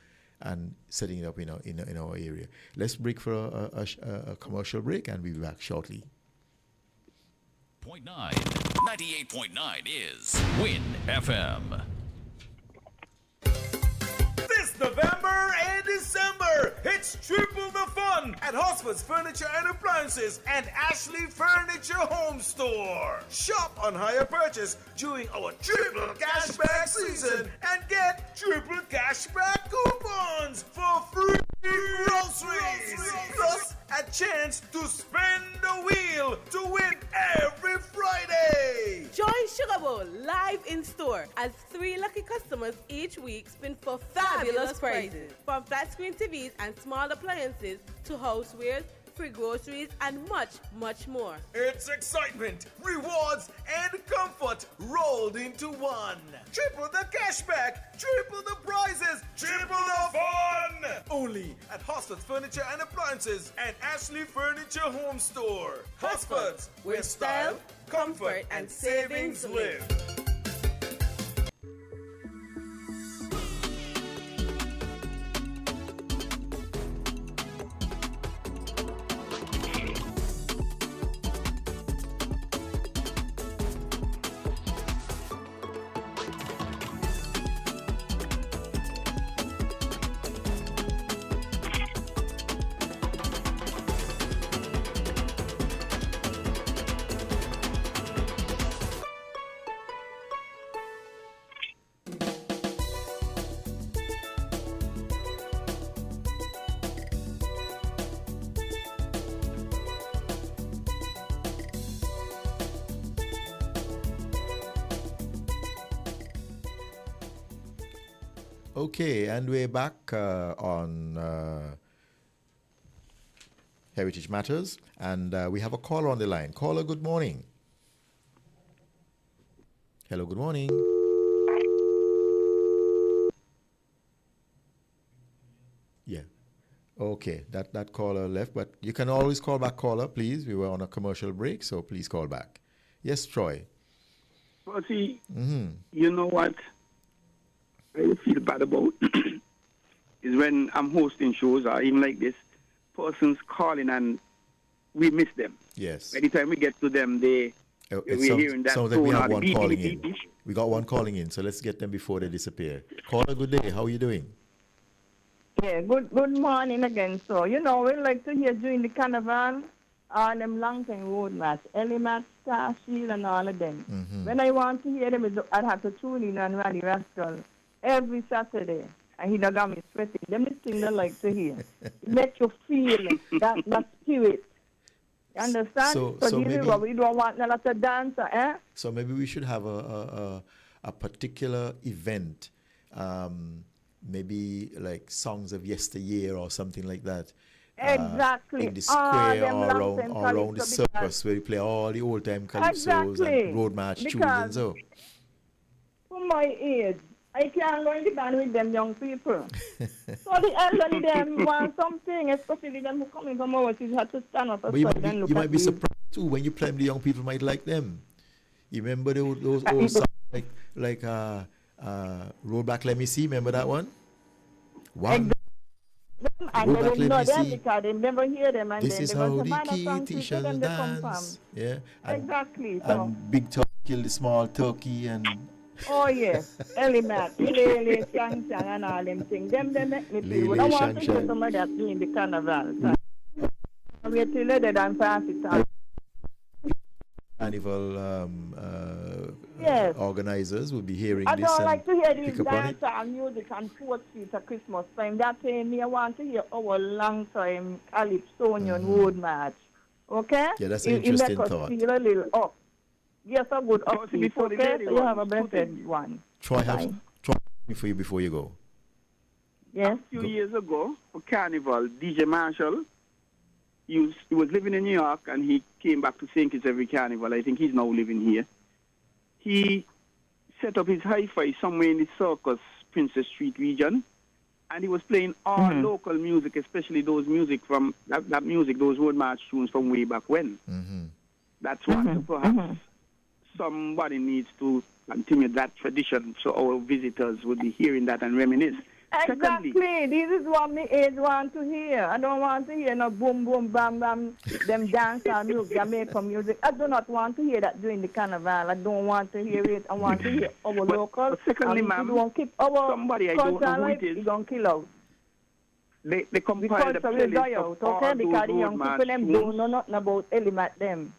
and setting it up in our area. Let's break for a commercial break, and we'll be back shortly. 98.9 is Win FM. This November and December, it's triple the fun at Hosford's Furniture and Appliances and Ashley Furniture Home Store. Shop on hire purchase during our triple cashback season and get triple cashback coupons for free groceries. Plus, a chance to spin the wheel to win every Friday. Join Sugar Bowl live in store as 3 lucky customers each week spin for fabulous prizes. From flat screen TVs and small appliances to housewares, free groceries, and much, much more. It's excitement, rewards, and comfort rolled into one. Triple the cashback, triple the prizes, triple the fun. Only at Hosford's Furniture and Appliances and Ashley Furniture Home Store. Hosford's, where style, comfort, and savings live. Okay, and we're back on Heritage Matters, and we have a caller on the line. Caller, good morning. Hello, good morning. Yeah. Okay, that caller left, but you can always call back, caller, please. We were on a commercial break, so please call back. Yes, Troy. Well, see, you know what I feel bad about is when I'm hosting shows or even like this, persons calling and we miss them. Yes. By the time we get to them, we're hearing that so that we have one beep, calling beep, in. beep. We got one calling in, so let's get them before they disappear. Caller, good day. How are you doing? Yeah, good morning again. So, we like to hear during the carnival on them long time road match, Ellie Match, Star Shield, and all of them. Mm-hmm. When I want to hear them, I'd have to tune in on Rally Rascal every Saturday. And he done got me sweating. Them the thing I like to hear. It makes you feel that spirit. You understand? So maybe we don't want a lot of dancer, eh? So maybe we should have a particular event, maybe like songs of yesteryear or something like that. Exactly. In the square or around the circus where we play all the old time calypsos and road march tunes and so. For my age, I can't go in the band with them young people. So the elderly them want something, especially them who coming from overseas have to stand up aside and look you at might be surprised too when you play them, the young people might like them. You remember those old songs like Roll Back Let Me See, remember that one? One. And they don't know them because they never hear them. And this then is how the Kitishans dance. Yeah. And, exactly. So. And Big Turkey kill the small turkey and... Oh, yes. Ellie Matt, Lily, Shang Shang, and all them things. Them make me feel good. I want to hear some of that during the carnival. So, wait till later than pass it on. Carnival yes. organizers will be hearing I this. I don't like to hear these dance and music and 4th Street at Christmas time. That's me. I want to hear our long time Calypsonian road match. Okay? Yeah, that's an interesting thought. Feel a little up. Yes, a good upbeat. Okay? So you have a blessed one. Try for you before you go. Yes. A few years ago, for Carnival, DJ Marshall, he was living in New York and he came back to St. Kitts every Carnival. I think he's now living here. He set up his hi-fi somewhere in the Circus, Princess Street region. And he was playing all local music, especially those music from that music, those road march tunes from way back when. That's what perhaps somebody needs to continue that tradition, so our visitors will be hearing that and reminisce. Exactly. This is what me age want to hear. I don't want to hear no boom, boom, bam, bam, them dance and music, Jamaican music. I do not want to hear that during the carnival. I don't want to hear it. I want to hear our local. But secondly, ma'am, somebody I don't know who it is. You're going to kill out. They compile the playlist of all those because the young people them don't know nothing about element them.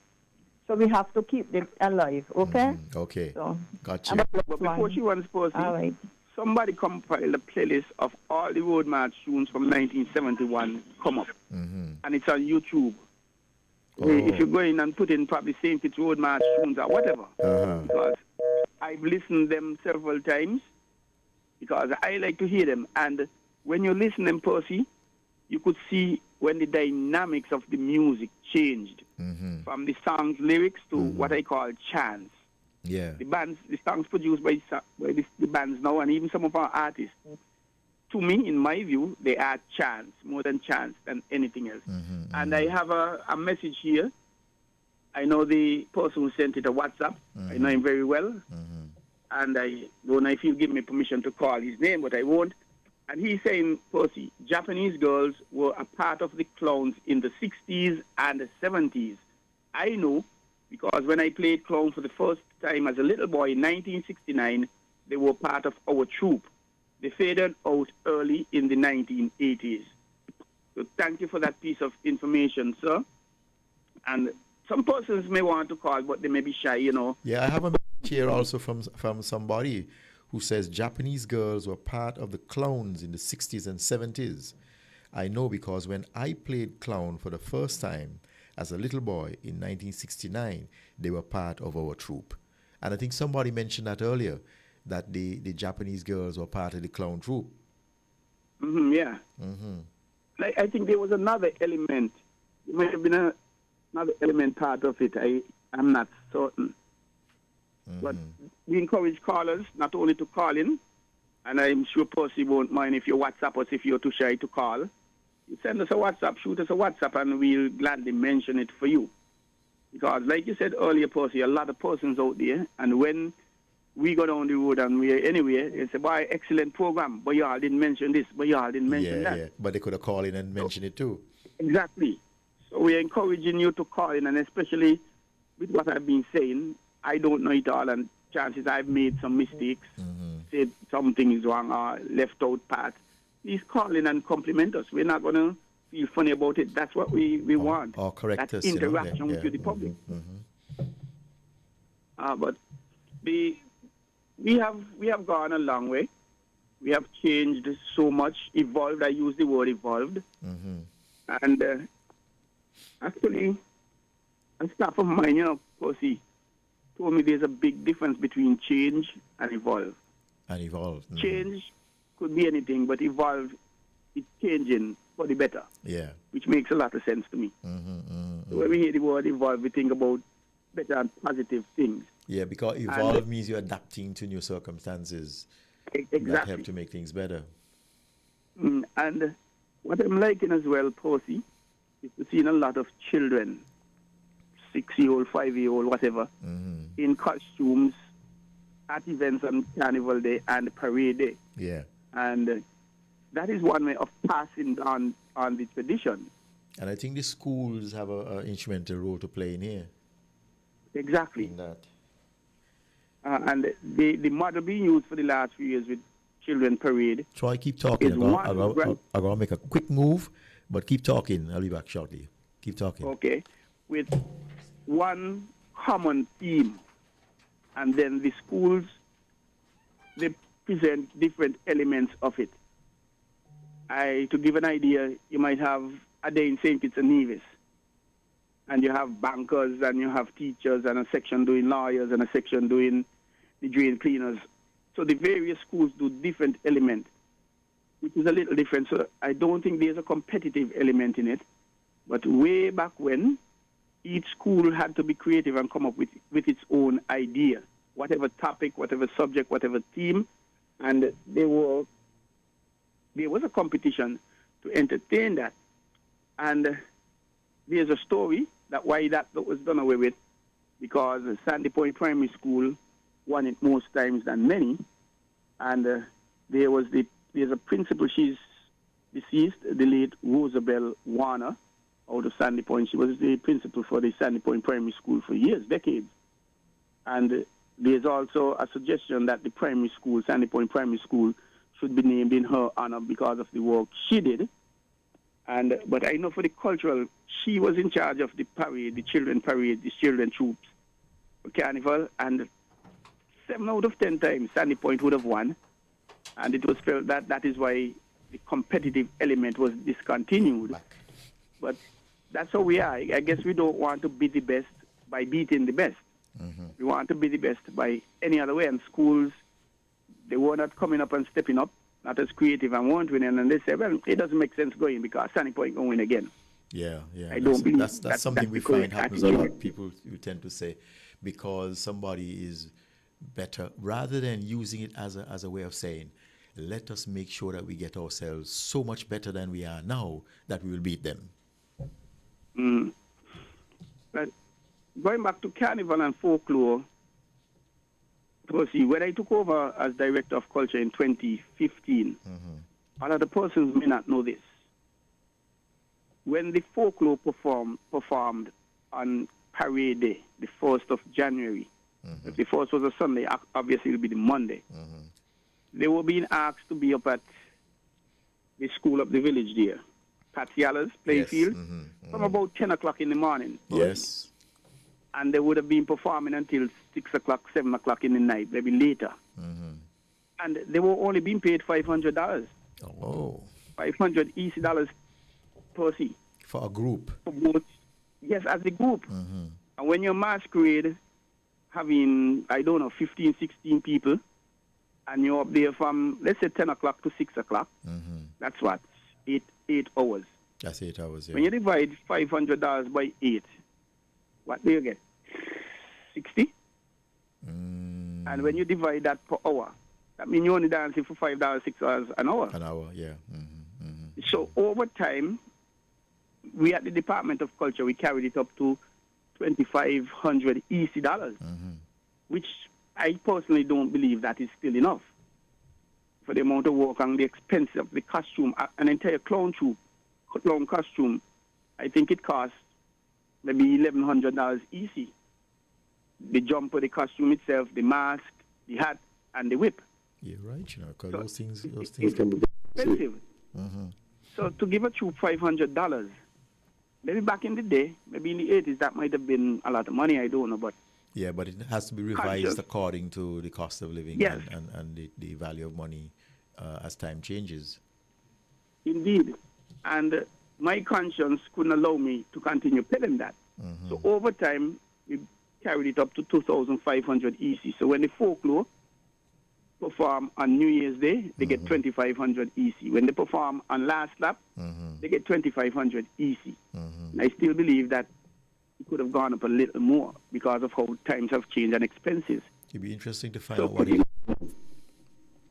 So we have to keep them alive, okay? Okay. So, gotcha. But before she runs, Percy, right. Somebody compiled a playlist of all the road march tunes from 1971 come up. And it's on YouTube. If you go in and put in probably St. Kitts road march tunes or whatever. Because I've listened them several times because I like to hear them. And when you listen them, Percy, you could see when the dynamics of the music changed from the song's lyrics to what I call chants. Yeah. The songs produced by the bands now, and even some of our artists, to me, in my view, they are chants, more than chants than anything else. And I have a message here. I know the person who sent it a WhatsApp. I know him very well. And I don't know if he'll give me permission to call his name, but I won't. And he's saying, Percy, Japanese girls were a part of the clowns in the 60s and the 70s. I know, because when I played clown for the first time as a little boy in 1969, they were part of our troupe. They faded out early in the 1980s. So thank you for that piece of information, sir. And some persons may want to call, but they may be shy, you know. Yeah, I have a message here also from somebody who says Japanese girls were part of the clowns in the 60s and 70s. I know because when I played clown for the first time as a little boy in 1969, they were part of our troupe. And I think somebody mentioned that earlier, that the Japanese girls were part of the clown troupe. Yeah. I think there was another element. It might have been another element part of it. I'm not certain. But we encourage callers not only to call in, and I'm sure Percy won't mind if you WhatsApp us if you're too shy to call. You send us a WhatsApp, shoot us a WhatsApp, and we'll gladly mention it for you. Because like you said earlier, Percy, a lot of persons out there, and when we go down the road and we're anywhere, they say, boy, excellent program, but y'all didn't mention this, but y'all didn't mention that. Yeah, but they could have called in and mentioned it too. Exactly. So we're encouraging you to call in, and especially with what I've been saying, I don't know it all, and chances I've made some mistakes, said something is wrong or left out part. Please call in and compliment us. We're not going to feel funny about it. That's what we want. Or correct us. Interaction with the public. But we have gone a long way. We have changed so much, evolved. I use the word evolved. And actually, a staff of mine, Percy, told me there's a big difference between change and evolve. Change could be anything, but evolve is changing for the better. Yeah. Which makes a lot of sense to me. So when we hear the word evolve, we think about better and positive things. Yeah, because evolve means you're adapting to new circumstances that help to make things better. And what I'm liking as well, Percy, is to see a lot of children, 6-year-old, 5-year-old, whatever, in costumes at events on Carnival Day and Parade Day. Yeah. And that is one way of passing on the tradition. And I think the schools have an instrumental role to play in here. Exactly. In that. And the model being used for the last few years with Children Parade. Troy, keep talking. I'm going to make a quick move, but keep talking. I'll be back shortly. Keep talking. Okay. With one common theme. And then the schools, they present different elements of it. To give an idea, you might have a day in St. Kitts and Nevis. And you have bankers, and you have teachers, and a section doing lawyers, and a section doing the drain cleaners. So the various schools do different elements, which is a little different. So I don't think there's a competitive element in it. But way back when, each school had to be creative and come up with its own idea, whatever topic, whatever subject, whatever theme. And they were there was a competition to entertain that. And there's a story that why that was done away with, because Sandy Point Primary School won it most times than many. And there's a principal, she's deceased, the late Rosabelle Warner, out of Sandy Point. She was the principal for the Sandy Point Primary School for years, decades. And there's also a suggestion that the primary school, Sandy Point Primary School, should be named in her honor because of the work she did. But I know for the cultural, she was in charge of the parade, the children troops for Carnival, and 7 out of 10 times Sandy Point would have won. And it was felt that is why the competitive element was discontinued. But that's how we are. I guess we don't want to be the best by beating the best. Mm-hmm. We want to be the best by any other way. And schools, they were not coming up and stepping up, not as creative and weren't winning. And they say, well, it doesn't make sense going because Sandy Point going to win again. Yeah. I don't believe that's something we find happens a lot. People you tend to say because somebody is better, rather than using it as a way of saying, let us make sure that we get ourselves so much better than we are now that we will beat them. Mm. But going back to Carnival and folklore, when I took over as Director of Culture in 2015, a lot of persons may not know this. When the folklore performed on Parade Day, the 1st of January, if the 1st was a Sunday, obviously it would be the Monday, they were being asked to be up at the school of the village there, Patiala's playfield, from about 10 o'clock in the morning. Yes. And they would have been performing until 6 o'clock, 7 o'clock in the night, maybe later. And they were only being paid $500. Oh. $500 EC dollars per seat. For a group? For both. Yes, as a group. And when you're masquerade, having, 15, 16 people, and you're up there from, let's say, 10 o'clock to 6 o'clock, that's what? 8 hours. That's 8 hours, yeah. When you divide $500 by 8, what do you get? 60? And when you divide that per hour, that means you're only dancing for $5, 6 hours an hour. An hour, yeah. So over time, we at the Department of Culture, we carried it up to $2,500 EC dollars, which I personally don't believe that is still enough for the amount of work and the expense of the costume. An entire clown costume, I think it costs maybe $1,100 EC. The jumper, the costume itself, the mask, the hat, and the whip. You're right, because those things can be expensive. So to give a troop $500, maybe back in the day, maybe in the 80s, that might have been a lot of money, I don't know, but... Yeah, but it has to be revised according to the cost of living and the value of money as time changes. Indeed. And my conscience couldn't allow me to continue paying that. So over time, we carried it up to 2,500 EC. So when the folklore perform on New Year's Day, they get 2,500 EC. When they perform on Last Lap, they get 2,500 EC. And I still believe that it could have gone up a little more because of how times have changed and expenses. It'd be interesting to find out what it is.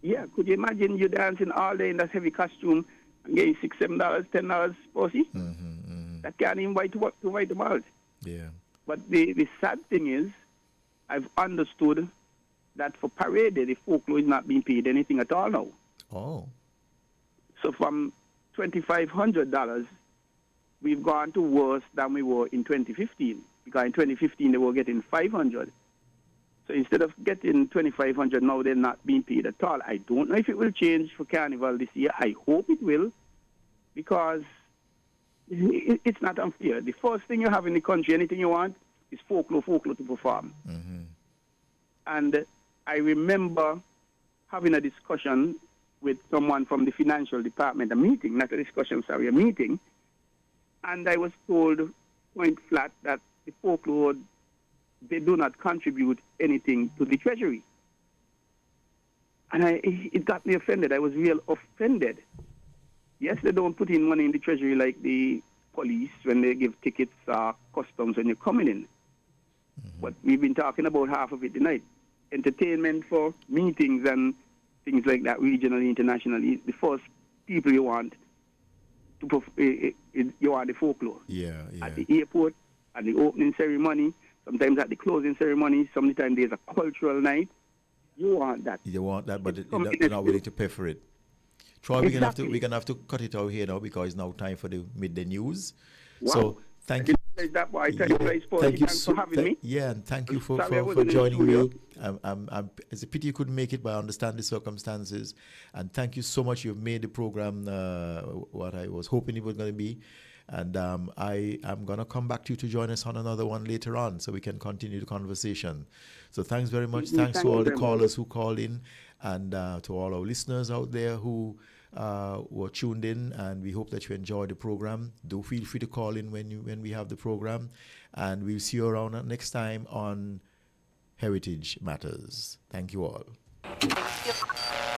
Yeah, could you imagine you dancing all day in that heavy costume and getting $6, $7, $10 per seat? That can't even buy to write about. Yeah. But the sad thing is, I've understood that for Parade Day, the folklore is not being paid anything at all now. Oh. So from $2,500, we've gone to worse than we were in 2015. Because in 2015, they were getting $500. So instead of getting $2,500, now they're not being paid at all. I don't know if it will change for Carnival this year. I hope it will, because it's not unfair. The first thing you have in the country, anything you want, is folklore to perform. And I remember having a discussion with someone from the financial department, a meeting, a meeting, and I was told point flat that the folklore, they do not contribute anything to the treasury. And it got me offended. I was real offended. Yes, they don't put in money in the treasury like the police when they give tickets or customs when you're coming in. But we've been talking about half of it tonight. Entertainment for meetings and things like that, regionally, internationally. The first people you want you want the folklore. Yeah. At the airport, at the opening ceremony, sometimes at the closing ceremony, sometimes there's a cultural night. You want that. You want that, but they're not willing to pay for it. Troy, Exactly. we're gonna have to cut it out here now because it's now time for the midday news. Wow. So thank you. That boy, thanks for having me. Yeah, and thank you for Sorry I wasn't in joining the me. It's a pity you couldn't make it, but I understand the circumstances. And thank you so much. You've made the program what I was hoping it was going to be. And I am going to come back to you to join us on another one later on so we can continue the conversation. So thanks very much. Thanks to all the callers who called in and to all our listeners out there who were tuned in, and we hope that you enjoyed the program. Do feel free to call in when we have the program, and we'll see you around next time on Heritage Matters. Thank you all. Thank you.